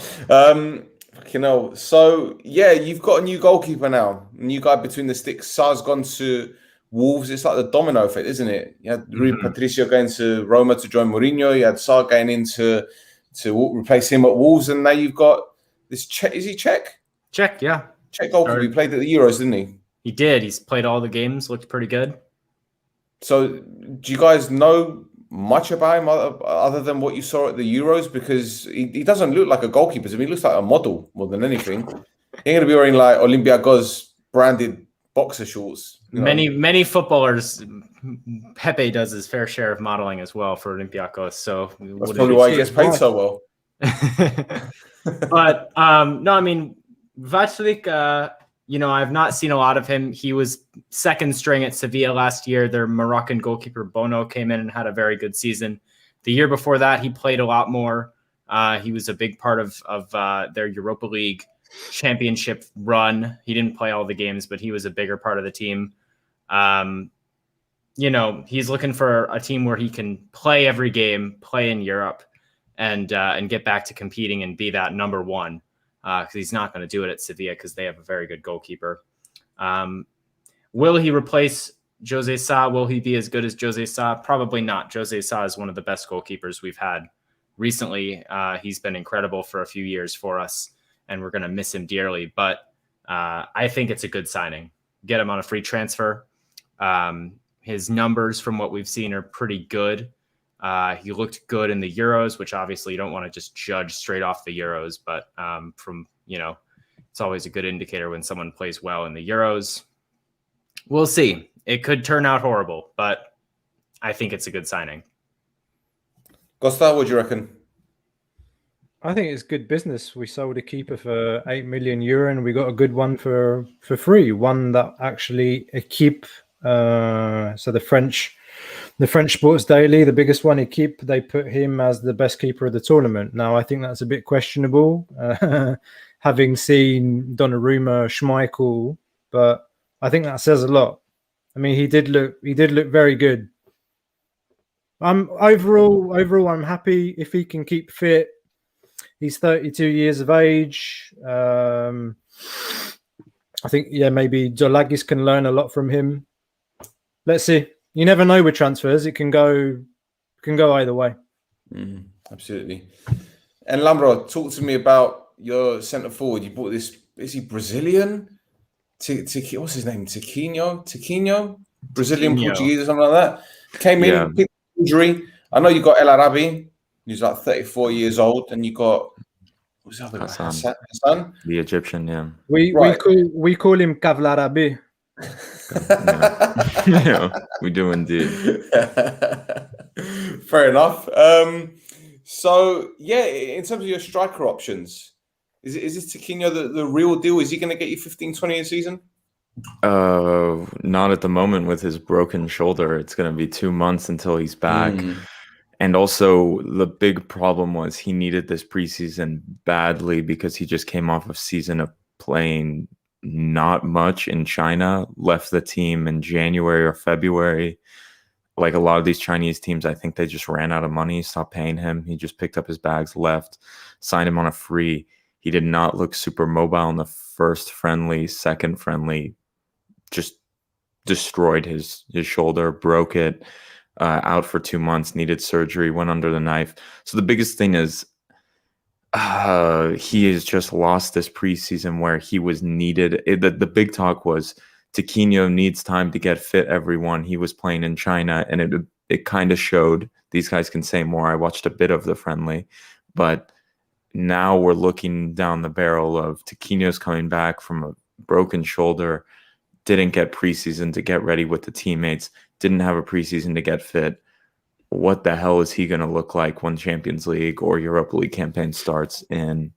So yeah, you've got a new goalkeeper now. A new guy between the sticks. Sar's gone to Wolves. It's like the domino effect, isn't it? You had Rui Patricio going to Roma to join Mourinho. You had Sar going in to replace him at Wolves, and now you've got this Czech. Is he Czech? Czech, yeah. Czech goalkeeper. He played at the Euros, didn't he? He did. He's played all the games. Looked pretty good. So, do you guys know much about him other than what you saw at the Euros? Because he doesn't look like a goalkeeper. I mean, he looks like a model more than anything. He's going to be wearing like Olympiacos branded boxer shorts. Many footballers, Pepe does his fair share of modeling as well for Olympiacos. So that's probably why he gets paid so well. But no, I mean, Vaclik, I've not seen a lot of him. He was second string at Sevilla last year. Their Moroccan goalkeeper Bono came in and had a very good season. The year before that, he played a lot more. He was a big part of their Europa League championship run. He didn't play all the games, but he was a bigger part of the team. He's looking for a team where he can play every game, play in Europe, and get back to competing and be that number one. Because he's not going to do it at Sevilla because they have a very good goalkeeper. Will he replace Jose Sa? Will he be as good as Jose Sa? Probably not. Jose Sa is one of the best goalkeepers we've had recently. He's been incredible for a few years for us, and we're going to miss him dearly. But I think it's a good signing. Get him on a free transfer. His numbers from what we've seen are pretty good. He looked good in the Euros, which obviously you don't want to just judge straight off the Euros, but it's always a good indicator when someone plays well in the Euros. We'll see. It could turn out horrible, but I think it's a good signing. Costa, what do you reckon? I think it's good business. We sold a keeper for €8 million, and we got a good one for free. One that actually Equipe, so the French Sports Daily, the biggest one, Equipe, they put him as the best keeper of the tournament. Now, I think that's a bit questionable, having seen Donnarumma, Schmeichel, but I think that says a lot. I mean, he did look very good. Overall, I'm happy if he can keep fit. He's 32 years of age. I think, maybe Jolagis can learn a lot from him. Let's see. You never know with transfers; it can go either way. Absolutely. And Lambro, talk to me about your centre forward. You bought this. Is he Brazilian? What's his name? Tiquinho, Brazilian Portuguese or something like that. Came in, picked injury. I know you got El Arabi. He's like 34 years old, and you got what's the other guy? Hassan, the Egyptian. Yeah, we call him Kavlarabi. We do indeed. Fair enough. So in terms of your striker options, is this Tiquinho the real deal? Is he going to get you 15, 20 a season? Not at the moment with his broken shoulder. It's going to be 2 months until he's back. And also the big problem was he needed this preseason badly because he just came off a season of playing not much in China, left the team in January or February. Like a lot of these Chinese teams, I think they just ran out of money, stopped paying him. He just picked up his bags, left, signed him on a free. He did not look super mobile in the first friendly, second friendly, just destroyed his shoulder, broke it, out for 2 months, needed surgery, went under the knife. So the biggest thing is he has just lost this preseason where he was needed. The big talk was Tiquinho needs time to get fit, everyone. He was playing in China, and it kind of showed. These guys can say more. I watched a bit of the friendly, but now we're looking down the barrel of Tiquinho's coming back from a broken shoulder, didn't get preseason to get ready with the teammates, didn't have a preseason to get fit. What the hell is he going to look like when Champions League or Europa League campaign starts in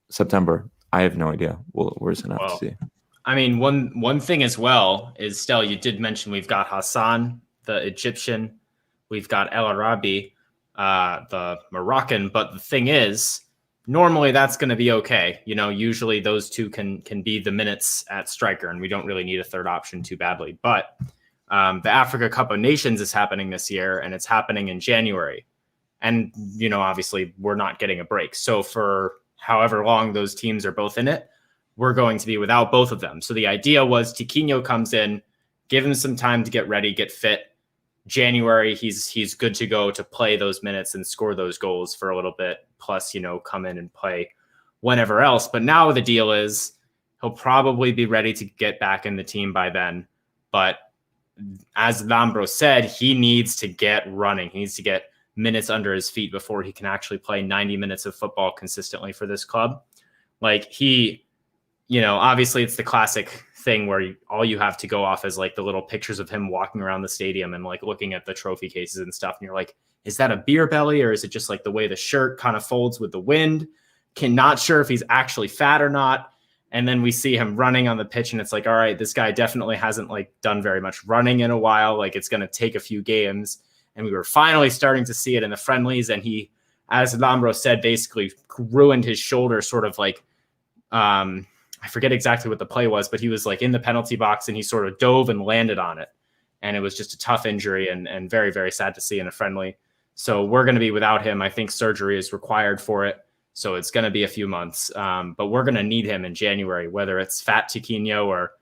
September? I have no idea. We're just going to have to see. I mean, one thing as well is, Stel, you did mention we've got Hassan, the Egyptian. We've got El Arabi, the Moroccan. But the thing is, normally that's going to be okay. Usually those two can be the minutes at striker, and we don't really need a third option too badly. But the Africa Cup of Nations is happening this year, and it's happening in January. And, obviously we're not getting a break. So for however long those teams are both in it, we're going to be without both of them. So the idea was Tiquinho comes in, give him some time to get ready, get fit. January, he's good to go to play those minutes and score those goals for a little bit. Plus, come in and play whenever else. But now the deal is he'll probably be ready to get back in the team by then. But as Lambro said, he needs to get running. He needs to get minutes under his feet before he can actually play 90 minutes of football consistently for this club. Like obviously it's the classic thing where all you have to go off is like the little pictures of him walking around the stadium and like looking at the trophy cases and stuff. And you're like, is that a beer belly, or is it just like the way the shirt kind of folds with the wind? Not sure if he's actually fat or not. And then we see him running on the pitch, and it's like, all right, this guy definitely hasn't like done very much running in a while. Like, it's going to take a few games. and we were finally starting to see it in the friendlies. And he, as Lambro said, basically ruined his shoulder, sort of like, I forget exactly what the play was, but he was like in the penalty box and he sort of dove and landed on it. And it was just a tough injury and very, very sad to see in a friendly. So we're going to be without him. I think surgery is required for it. So it's going to be a few months, but we're going to need him in January, whether it's fat Tiquinho or,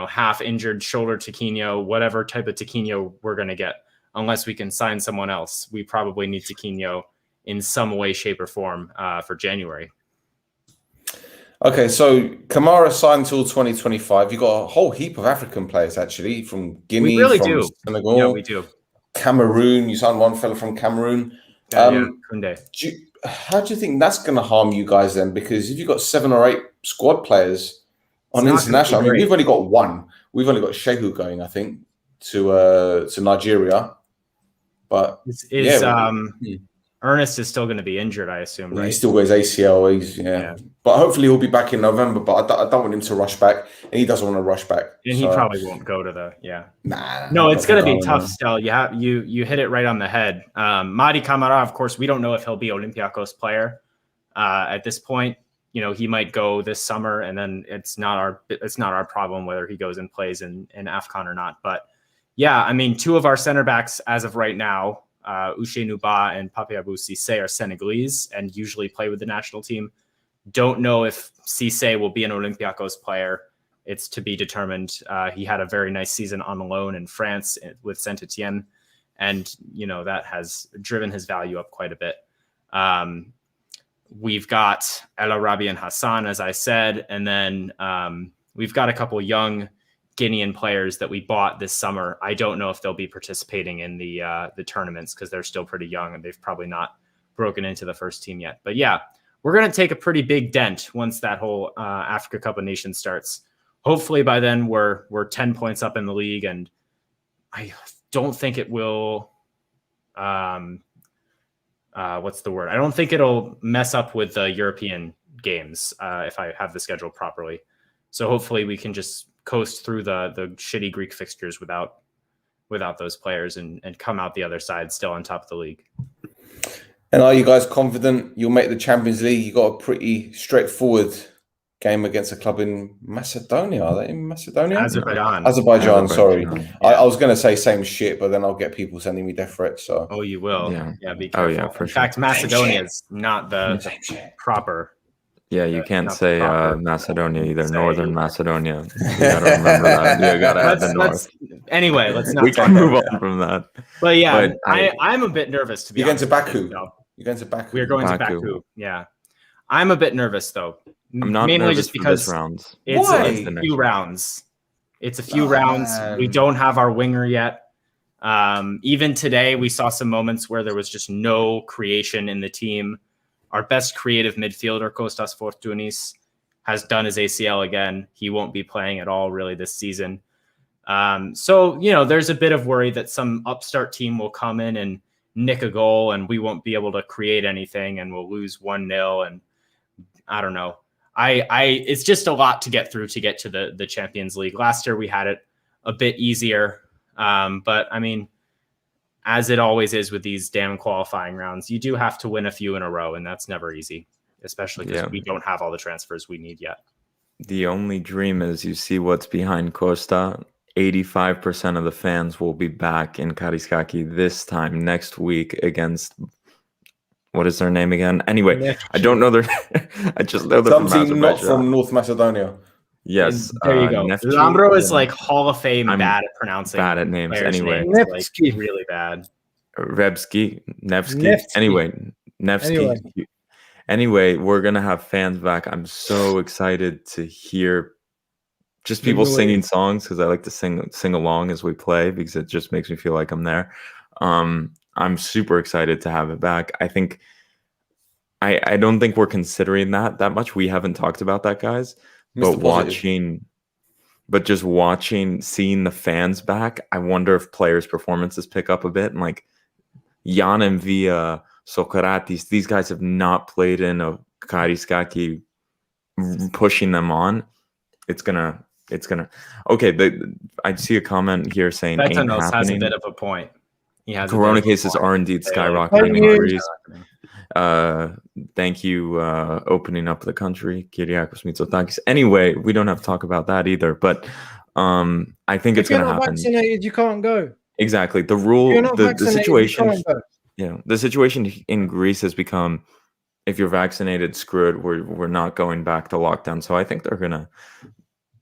half injured shoulder Tiquinho, whatever type of Tiquinho we're going to get, unless we can sign someone else. We probably need Tiquinho in some way, shape or form for January. Okay, so Kamara signed till 2025. You've got a whole heap of African players, actually, from Guinea, We really from do. Senegal. Yeah, we do. Cameroon. You signed one fella from Cameroon. Koundé. How do you think that's going to harm you guys then? Because if you've got 7 or 8 squad players on international, I mean, we've only got one. We've only got Shehu going, I think, to Nigeria. But Ernest is still going to be injured, I assume, right? He still wears ACL. But hopefully he'll be back in November. But I don't want him to rush back, and he doesn't want to rush back. And he probably won't go to Nah. No, it's going to be tough, Stel. You hit it right on the head. Madi Camara, of course, we don't know if he'll be Olympiacos player at this point. He might go this summer, and then it's not our problem whether he goes and plays in AFCON or not. But yeah, I mean, 2 of our center backs as of right now, Ousseynou Ba and Pape-Abou Cissé, are Senegalese and usually play with the national team. Don't know if Cissé will be an Olympiacos player. It's to be determined. He had a very nice season on loan in France with Saint-Etienne, and that has driven his value up quite a bit. We've got El Arabi and Hassan, as I said, and then we've got a couple young Guinean players that we bought this summer. I don't know if they'll be participating in the tournaments because they're still pretty young and they've probably not broken into the first team yet. But yeah, we're going to take a pretty big dent once that whole Africa Cup of Nations starts. Hopefully by then we're 10 points up in the league, and I don't think it will. What's the word? I don't think it'll mess up with the European games if I have the schedule properly. So hopefully we can just coast through the shitty Greek fixtures without those players and come out the other side still on top of the league. And are you guys confident you'll make the Champions League? You got a pretty straightforward game against a club in Macedonia. Are they in Macedonia? Azerbaijan, sorry. Yeah. I was going to say same shit, but then I'll get people sending me death threats. So. Oh, you will. Yeah, be careful. Oh, yeah, for in fact, Macedonia is not the proper. Yeah, you can't say Macedonia either. Northern Macedonia. You gotta remember that. You gotta add the north. Anyway, let's not. We can move on from that. But yeah, I'm a bit nervous to be honest. You're going to Baku. You're going to Baku. We're going to Baku. Yeah, I'm a bit nervous though. I'm not mainly nervous just because rounds. It's a few rounds. It's a few rounds. We don't have our winger yet. Even today, we saw some moments where there was just no creation in the team. Our best creative midfielder, Kostas Fortounis, has done his ACL again. He won't be playing at all really this season. So, there's a bit of worry that some upstart team will come in and nick a goal and we won't be able to create anything and we'll lose 1-0. And I don't know. It's just a lot to get through to get to the Champions League. Last year we had it a bit easier. But I mean, as it always is with these damn qualifying rounds, you do have to win a few in a row, and that's never easy, especially because we don't have all the transfers we need yet. The only dream is you see what's behind Costa. 85% of the fans will be back in Karaiskaki this time next week against, what is their name again? Anyway, I don't know their. I just know they're something not from North Macedonia. Yes, there you go. Lambro is like Hall of Fame bad at pronouncing. Bad at names. Anyway, like really bad. Nevsky. Anyway, Nevsky. Anyway, we're gonna have fans back. I'm so excited to hear just people singing songs because I like to sing along as we play because it just makes me feel like I'm there. I'm super excited to have it back. I think I don't think we're considering that much. We haven't talked about that, guys. But seeing the fans back, I wonder if players' performances pick up a bit. And like Jan and Villa, Socrates, these guys have not played in a Karaiskaki, pushing them on. It's gonna. Okay, I see a comment here saying Betanos has a bit of a point. He has Corona cases are indeed skyrocketing in Greece. Thank you, opening up the country. Kyriakos Mitsotakis. Anyway, we don't have to talk about that either, but I think it's going to happen. If you're not vaccinated, you can't go. Exactly. The rule, If you're not the situation, you can't go. yeah, the situation in Greece has become, if you're vaccinated, screw it. We're not going back to lockdown. So I think they're going to.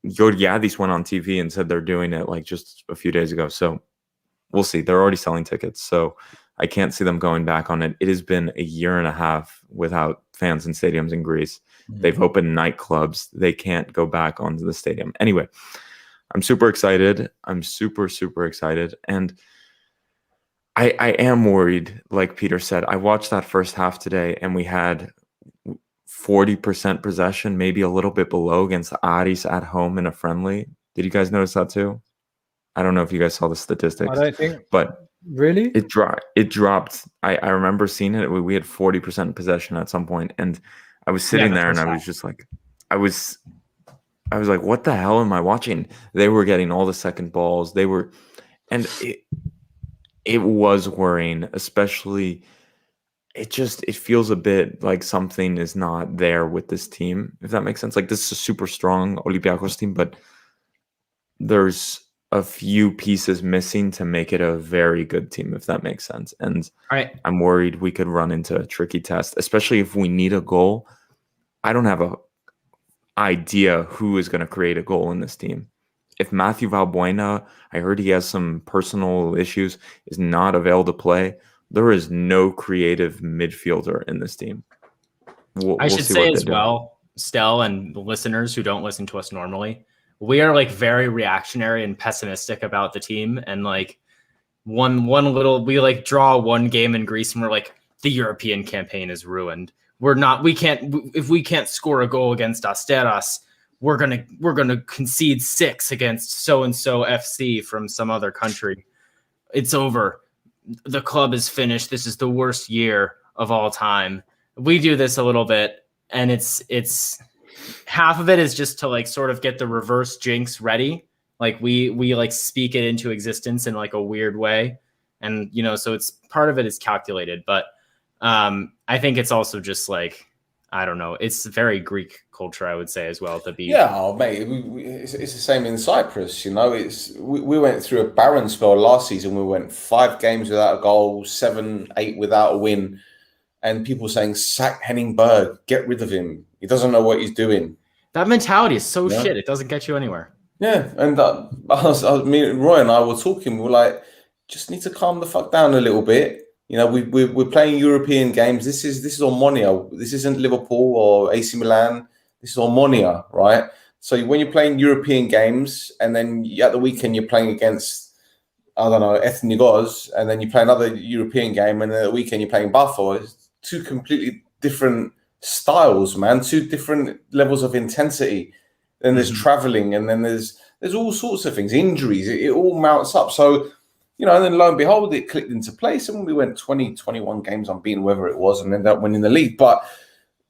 Georgiadis went on TV and said they're doing it like just a few days ago. So we'll see. They're already selling tickets. So I can't see them going back on it. It has been a year and a half without fans in stadiums in Greece. Mm-hmm. They've opened nightclubs. They can't go back onto the stadium. Anyway, I'm super excited. I'm super, super excited. And I am worried, like Peter said. I watched that first half today and we had 40% possession, maybe a little bit below against Aris at home in a friendly. Did you guys notice that too? I don't know if you guys saw the statistics. I don't think. But really, it dropped. I remember seeing it. We had 40% possession at some point, and I was sitting there and I was just like, I was like, what the hell am I watching? They were getting all the second balls. They were, and it was worrying, especially. It feels a bit like something is not there with this team, if that makes sense. Like, this is a super strong Olympiacos team, but there's a few pieces missing to make it a very good team, if that makes sense. And I'm worried we could run into a tricky test, especially if we need a goal. I don't have a idea who is going to create a goal in this team. If Matthew Valbuena, I heard he has some personal issues, is not available to play, there is no creative midfielder in this team. I should say as well, Stel and the listeners who don't listen to us normally, we are like very reactionary and pessimistic about the team. And like we like draw one game in Greece and we're like, the European campaign is ruined. If we can't score a goal against Asteras, we're gonna concede 6 against so-and-so FC from some other country. It's over. The club is finished. This is the worst year of all time. We do this a little bit, and it's half of it is just to like sort of get the reverse jinx ready. Like we like speak it into existence in like a weird way. And, so it's part of it is calculated, but I think it's also just like, I don't know. It's very Greek culture, I would say, as well. To be mate. It's the same in Cyprus. We went through a barren spell last season. We went 5 games without a goal, 7, 8 without a win, and people saying sack Henning Berg, get rid of him. He doesn't know what he's doing. That mentality is so shit. It doesn't get you anywhere. Yeah, and Roy and I were talking. We were like, just need to calm the fuck down a little bit. We're playing European games. This is Omonia. This isn't Liverpool or AC Milan. This is Omonia, right? So when you're playing European games, and then at the weekend you're playing against, I don't know, Ethnikos, and then you play another European game, and then at the weekend you're playing Bafo. It's 2 completely different styles, man. 2 different levels of intensity. Then there's traveling, and then there's all sorts of things, injuries. It all mounts up. So. And then lo and behold, it clicked into place, and we went 20, 21 games unbeaten, whether it was, and ended up winning the league. But,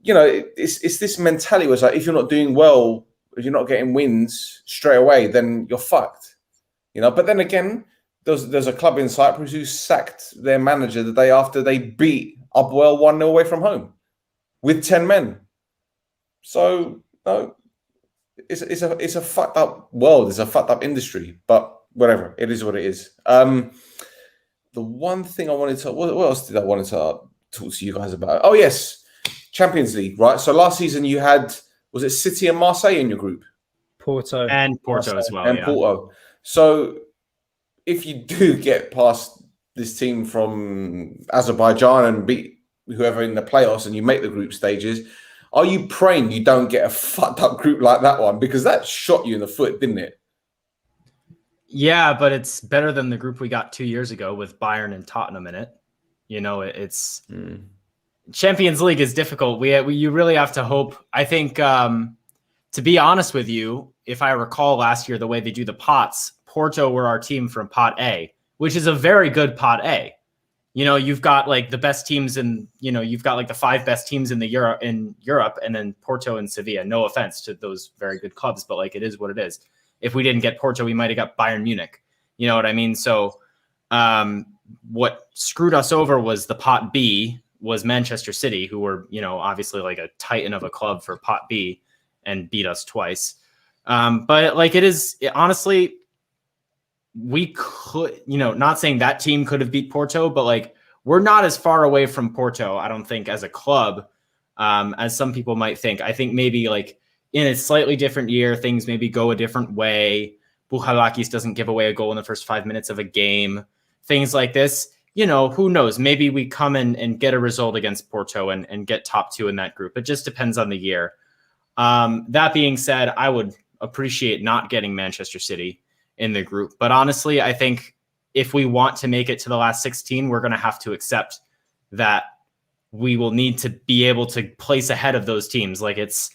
it's this mentality where it's like, if you're not doing well, if you're not getting wins straight away, then you're fucked. But then again, there's a club in Cyprus who sacked their manager the day after they beat Upwell 1-0 away from home with 10 men. So, it's a fucked up world. It's a fucked up industry, but whatever, it is what it is. The one thing I wanted to, what else did I want to talk to you guys about? Oh yes, Champions League, right? So last season you had, was it City and Marseille in your group? Porto as well, and Porto. So if you do get past this team from Azerbaijan and beat whoever in the playoffs, and you make the group stages, are you praying you don't get a fucked up group like that one? Because that shot you in the foot, didn't it? Yeah, but it's better than the group we got 2 years ago with Bayern and Tottenham in it. It's Champions League is difficult. You really have to hope. I think, to be honest with you, if I recall last year, the way they do the pots, Porto were our team from Pot A, which is a very good Pot A. You've got like the best teams you've got like the 5 best teams in Europe, and then Porto and Sevilla. No offense to those very good clubs, but like it is what it is. If we didn't get Porto, we might have got Bayern Munich. You know what I mean? So what screwed us over was the pot B was Manchester City, who were, obviously like a titan of a club for pot B and beat us twice. But like honestly, we could, not saying that team could have beat Porto, but like we're not as far away from Porto, I don't think, as a club, as some people might think. I think maybe like in a slightly different year, things maybe go a different way. Bouchalakis doesn't give away a goal in the first 5 minutes of a game. Things like this, who knows? Maybe we come and get a result against Porto and get top 2 in that group. It just depends on the year. That being said, I would appreciate not getting Manchester City in the group. But honestly, I think if we want to make it to the last 16, we're going to have to accept that we will need to be able to place ahead of those teams. Like it's,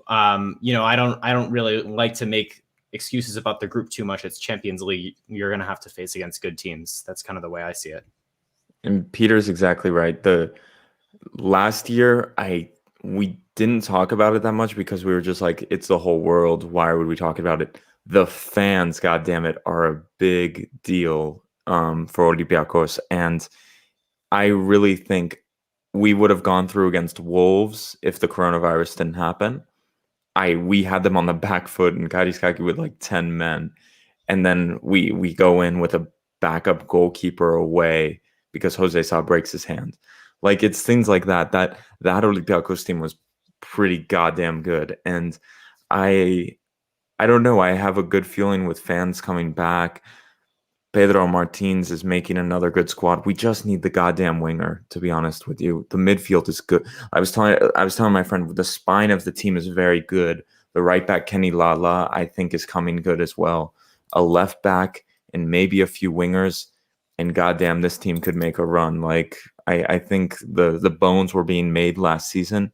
I don't really like to make excuses about the group too much. It's Champions League. You're going to have to face against good teams. That's kind of the way I see it. And Peter's exactly right. The last year, we didn't talk about it that much because we were just like, it's the whole world. Why would we talk about it? The fans, goddammit, are a big deal for Olympiacos. And I really think we would have gone through against Wolves if the coronavirus didn't happen. We had them on the back foot and Kariskaki with like 10 men. And then we go in with a backup goalkeeper away because Jose Sa breaks his hand. Like it's things like that Olympiacos team was pretty goddamn good. And I don't know. I have a good feeling with fans coming back. Pedro Martins is making another good squad. We just need the goddamn winger, to be honest with you. The midfield is good. I was telling my friend, the spine of the team is very good. The right back, Kenny Lala, I think is coming good as well. A left back and maybe a few wingers. And goddamn, this team could make a run. Like I think the bones were being made last season,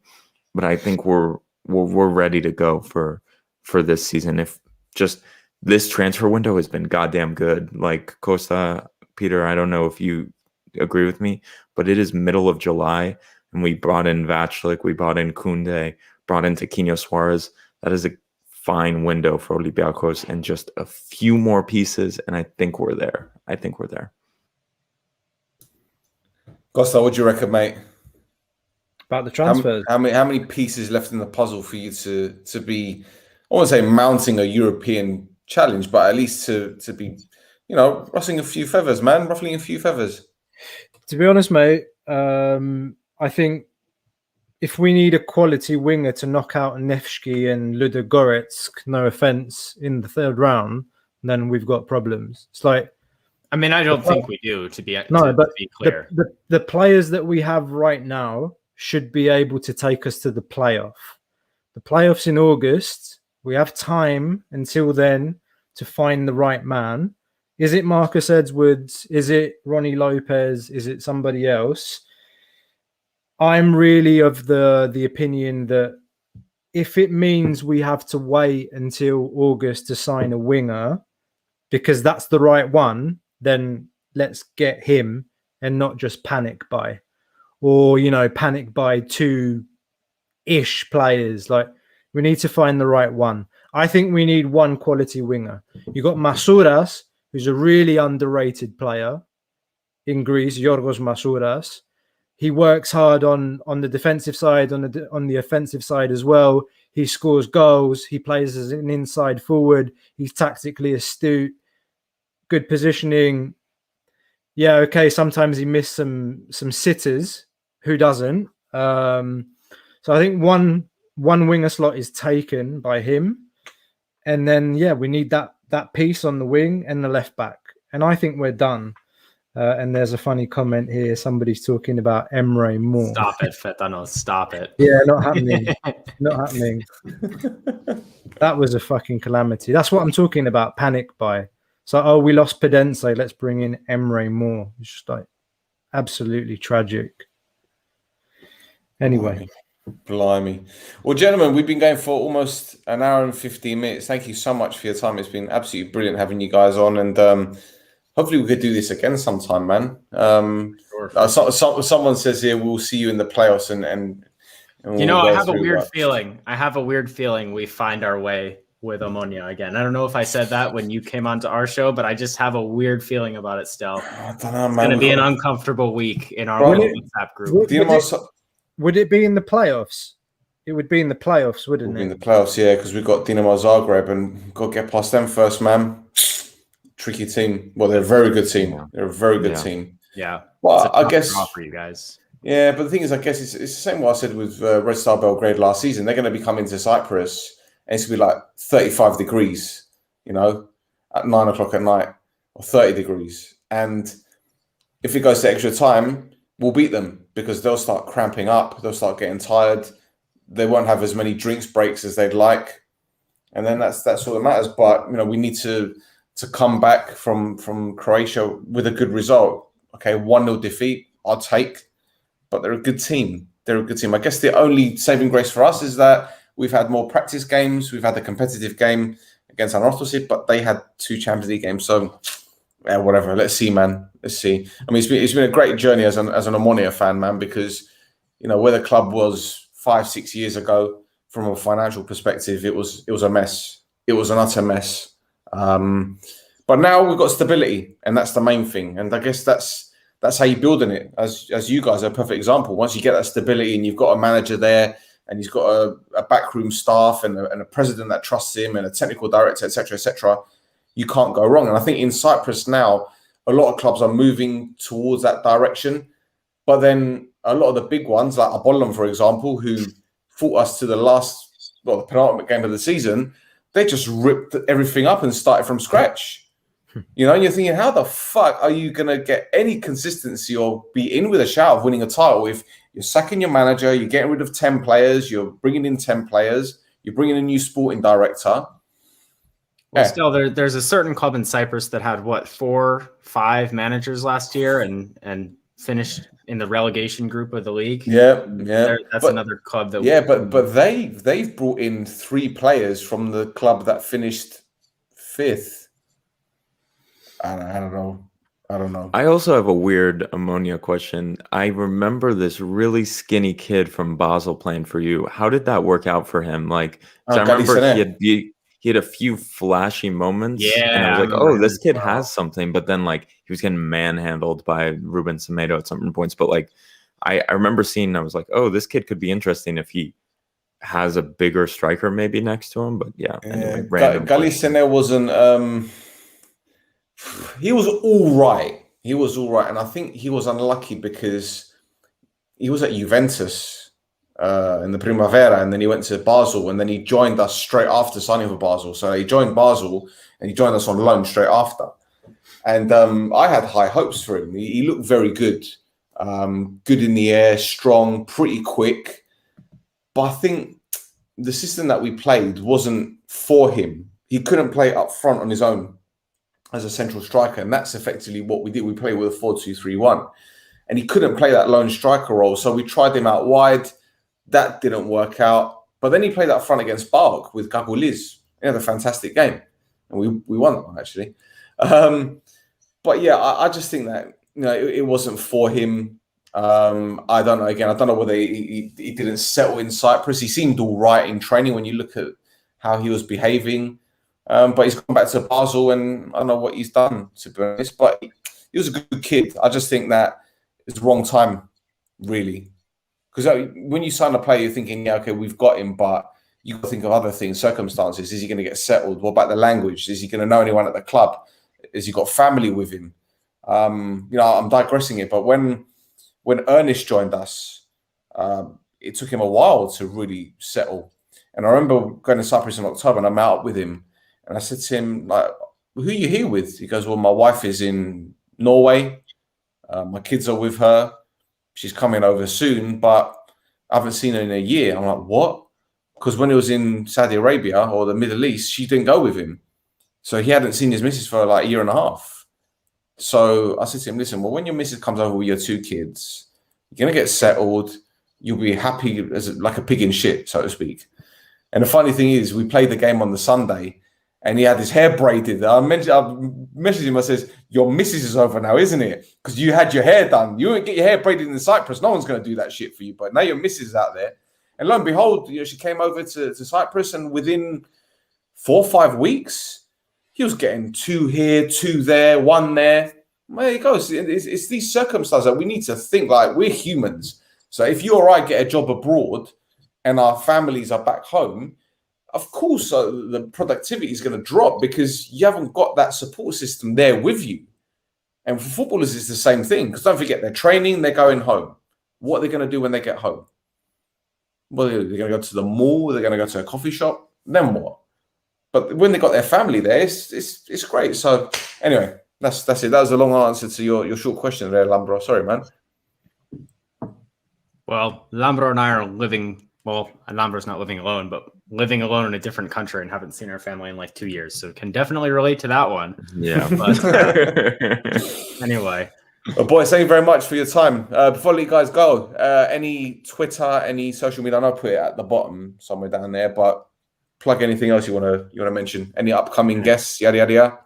but I think we're ready to go for this season. If just this transfer window has been goddamn good. Like Costa, Peter, I don't know if you agree with me, but it is middle of July and we brought in Vachlik, we brought in Koundé, brought in Tiquinho Suarez. That is a fine window for Olympiacos and just a few more pieces. And I think we're there. Costa, what do you reckon, mate? About the transfers? How many pieces left in the puzzle for you to be, I won't say mounting a European challenge, but at least to be, ruffling a few feathers, man, ruffling a few feathers. To be honest, mate, I think if we need a quality winger to knock out Nevsky and Ludogorets, no offense, in the third round, then we've got problems. It's like, I mean, I don't think we do, to be clear. The players that we have right now should be able to take us to the playoff. The playoffs in August. We have time until then to find the right man. Is it Marcus Edwards? Is it Ronnie Lopez? Is it somebody else? I'm really of the opinion that if it means we have to wait until August to sign a winger, because that's the right one, then let's get him and not just panic buy. Or, panic buy 2-ish players. Like, we need to find the right one. I think we need one quality winger. You got Masouras, who's a really underrated player in Greece, Yorgos Masouras. He works hard on the defensive side, on the offensive side as well. He scores goals. He plays as an inside forward. He's tactically astute, good positioning. Yeah, okay, sometimes he missed some sitters. Who doesn't? So I think one winger slot is taken by him. And then, we need that piece on the wing and the left back. And I think we're done. And there's a funny comment here. Somebody's talking about Emre Moore. Stop it, Fetano. Stop it. Yeah, not happening. Not happening. That was a fucking calamity. That's what I'm talking about, panic buy. So, we lost Pedence. Let's bring in Emre Moore. It's just like absolutely tragic. Anyway. Blimey. Well, gentlemen, we've been going for almost an hour and 15 minutes. Thank you so much for your time. It's been absolutely brilliant having you guys on, and hopefully we could do this again sometime, man. Sure. Someone says here we'll see you in the playoffs, and we'll I have a weird feeling. I have a weird feeling we find our way with Omonia again. I don't know if I said that when you came onto our show, but I just have a weird feeling about it still. I don't know, It's man. going to be an uncomfortable week in our Bro, WhatsApp group. Would it be in the playoffs? It would be in the playoffs, wouldn't We'll be in it? the playoffs, yeah, because we've got Dinamo Zagreb and got to get past them first, man. Tricky team. Well, they're a very good team. Yeah. They're a very good Yeah. team. Yeah. Well, It's a I tough guess. draw for you guys. Yeah, but the thing is, I guess it's the same what I said with Red Star Belgrade last season. They're going to be coming to Cyprus and it's going to be like 35 degrees, you know, at 9 o'clock at night or 30 degrees. And if it goes to extra time, we'll beat them because they'll start cramping up. They'll start getting tired. They won't have as many drinks breaks as they'd like. And then that's all that matters. But, you know, we need to come back from Croatia with a good result. Okay, 1-0 defeat, I'll take. But they're a good team. They're a good team. I guess the only saving grace for us is that we've had more practice games. We've had the competitive game against Anorthosis, but they had 2 Champions League games. So, yeah, whatever. Let's see, man. Let's see. I mean, it's been a great journey as an Omonia fan, man, because, you know, where the club was 5-6 years ago, from a financial perspective, it was a mess. It was an utter mess. But now we've got stability, and that's the main thing. And I guess that's how you're building it. As you guys are a perfect example. Once you get that stability, and you've got a manager there, and he's got a backroom staff, and a president that trusts him, and a technical director, etc., you can't go wrong. And I think in Cyprus now, a lot of clubs are moving towards that direction. But then a lot of the big ones, like Apollon, for example, who fought us to the penultimate game of the season, they just ripped everything up and started from scratch. You know, and you're thinking, how the fuck are you going to get any consistency or be in with a shout of winning a title if you're sacking your manager, you're getting rid of 10 players, you're bringing in 10 players, you're bringing a new sporting director? Well, still, there's a certain club in Cyprus that had, 4-5 managers last year and finished in the relegation group of the league. Yeah. That's another club that. Yeah, but they've brought in 3 players from the club that finished 5th. I don't know. I also have a weird Omonia question. I remember this really skinny kid from Basel playing for you. How did that work out for him? Like, 'cause I remember he had a few flashy moments. Yeah, and I was like, oh, this kid has something. But then, like, he was getting manhandled by Ruben Semedo at certain points. But, like, I remember seeing, I was like, oh, this kid could be interesting if he has a bigger striker maybe next to him. But yeah, anyway, Galicene wasn't. He was all right. And I think he was unlucky because he was at Juventus in the Primavera, and then he went to Basel, and then he joined us straight after signing for Basel. So he joined Basel, and he joined us on loan straight after. And I had high hopes for him. He looked very good. Good in the air, strong, pretty quick. But I think the system that we played wasn't for him. He couldn't play up front on his own as a central striker, and that's effectively what we did. We played with a 4-2-3-1, and he couldn't play that lone striker role. So we tried him out wide. That didn't work out. But then he played up front against Bark with Gaguliz. He had a fantastic game, and we won that one, actually. But yeah, I just think that, you know, it wasn't for him. I don't know. Again, I don't know whether he didn't settle in Cyprus. He seemed all right in training when you look at how he was behaving. But he's gone back to Basel, and I don't know what he's done, to be honest. But he was a good kid. I just think that it's the wrong time, really. Because when you sign a player, you're thinking, yeah, okay, we've got him, but you've got to think of other things, circumstances. Is he going to get settled? What about the language? Is he going to know anyone at the club? Has he got family with him? You know, I'm digressing it, but when Ernest joined us, it took him a while to really settle. And I remember going to Cyprus in October, and I'm out with him, and I said to him, like, who are you here with? He goes, well, my wife is in Norway. My kids are with her. She's coming over soon, but I haven't seen her in a year. I'm like, what? Because when he was in Saudi Arabia or the Middle East, she didn't go with him. So he hadn't seen his missus for like a year and a half. So I said to him, listen, well, when your missus comes over with your 2 kids, you're going to get settled. You'll be happy as like a pig in shit, so to speak. And the funny thing is, we played the game on the Sunday, and he had his hair braided. I messaged him. I says, your missus is over now, isn't it? Because you had your hair done. You wouldn't get your hair braided in Cyprus. No one's going to do that shit for you. But now your missus is out there. And lo and behold, you know, she came over to Cyprus, and within 4 or 5 weeks, he was getting 2 here, 2 there, 1 there. There he goes. It's these circumstances that we need to think like we're humans. So if you or I get a job abroad and our families are back home, of course the productivity is going to drop because you haven't got that support system there with you. And for footballers, it's the same thing. Because don't forget, they're training, they're going home. What are they going to do when they get home? Well, they're going to go to the mall, they're going to go to a coffee shop, then what? But when they got their family there, it's great. So anyway, that's it. That was a long answer to your short question there, Lambro. Sorry, man. Well, Lambro and I are living. Well, Lambro's not living alone, but living alone in a different country and haven't seen our family in like 2 years. So can definitely relate to that one. Yeah. But anyway. Well, boys, thank you very much for your time. Before I let you guys go, any Twitter, any social media? I know I put it at the bottom somewhere down there, but plug anything else you want to mention. Any upcoming guests? Yada yada yada.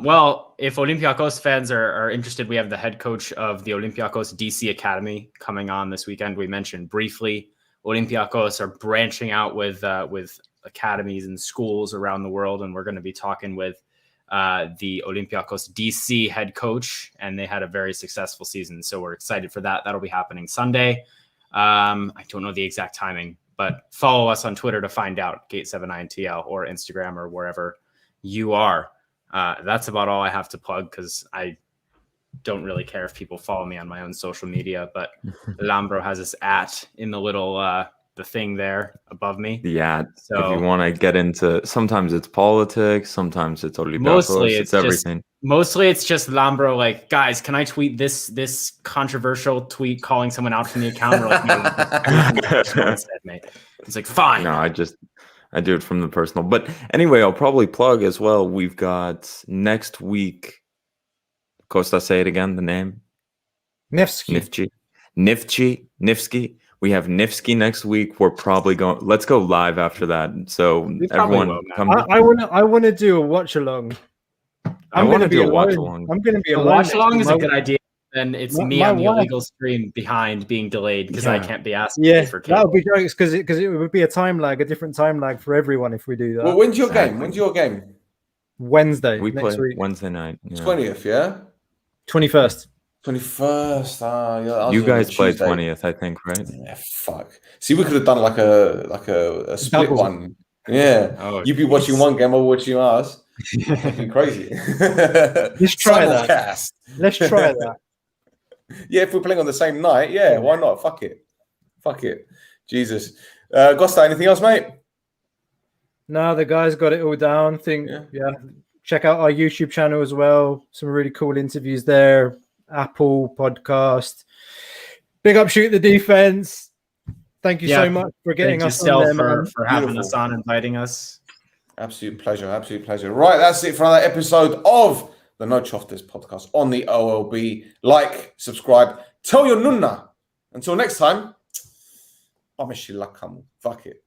Well, if Olympiacos fans are interested, we have the head coach of the Olympiacos DC Academy coming on this weekend. We mentioned briefly Olympiacos are branching out with academies and schools around the world, and we're going to be talking with the Olympiacos DC head coach, and they had a very successful season. So we're excited for that. That'll be happening Sunday. I don't know the exact timing, but follow us on Twitter to find out, Gate79TL, or Instagram, or wherever you are. That's about all I have to plug because I don't really care if people follow me on my own social media, but Lambro has his @ in the little the thing there above me. The @ So if you want to get into, sometimes it's politics, sometimes it's Olympiacos, it's everything. Mostly it's just Lambro like, guys, can I tweet this controversial tweet calling someone out from the account? We're like, no, mate. It's like, fine. No, I do it from the personal. But anyway, I'll probably plug as well. We've got next week. Costa, say it again, the name. Nevsky. Nifsky. We have Nifsky next week. We're probably going. Let's go live after that. So everyone come. I want to do a watch along. I want to do a watch along. I'm going to be a watch along is a good idea. And it's me on the wife. illegal stream behind being delayed because I can't be asked. Yeah, for that would be great because it would be a different time lag for everyone if we do that. Well, when's your game? When's your game? Wednesday. We next play week. Wednesday night. 20th, yeah. 21st. 21st. Yeah, you guys play 20th, I think, right? Yeah, fuck. See, we could have done like a split Double. one. Yeah. Oh, you'd be watching one game, I'll watch you ours. Fucking crazy. Let's try that. Simulcast. Let's try that. Yeah, if we're playing on the same night, yeah, why not? Fuck it. Jesus. Gosta, anything else, mate? No, the guys got it all down. Yeah. Check out our YouTube channel as well. Some really cool interviews there. Apple podcast. Big up, Shoot the Defense. Thank you so much for getting us Stel, on there, for having us on, inviting us. Absolute pleasure. Right, that's it for another episode of the No Chofters podcast on the OLB. Like, subscribe, tell your nunna. Until next time, fuck it.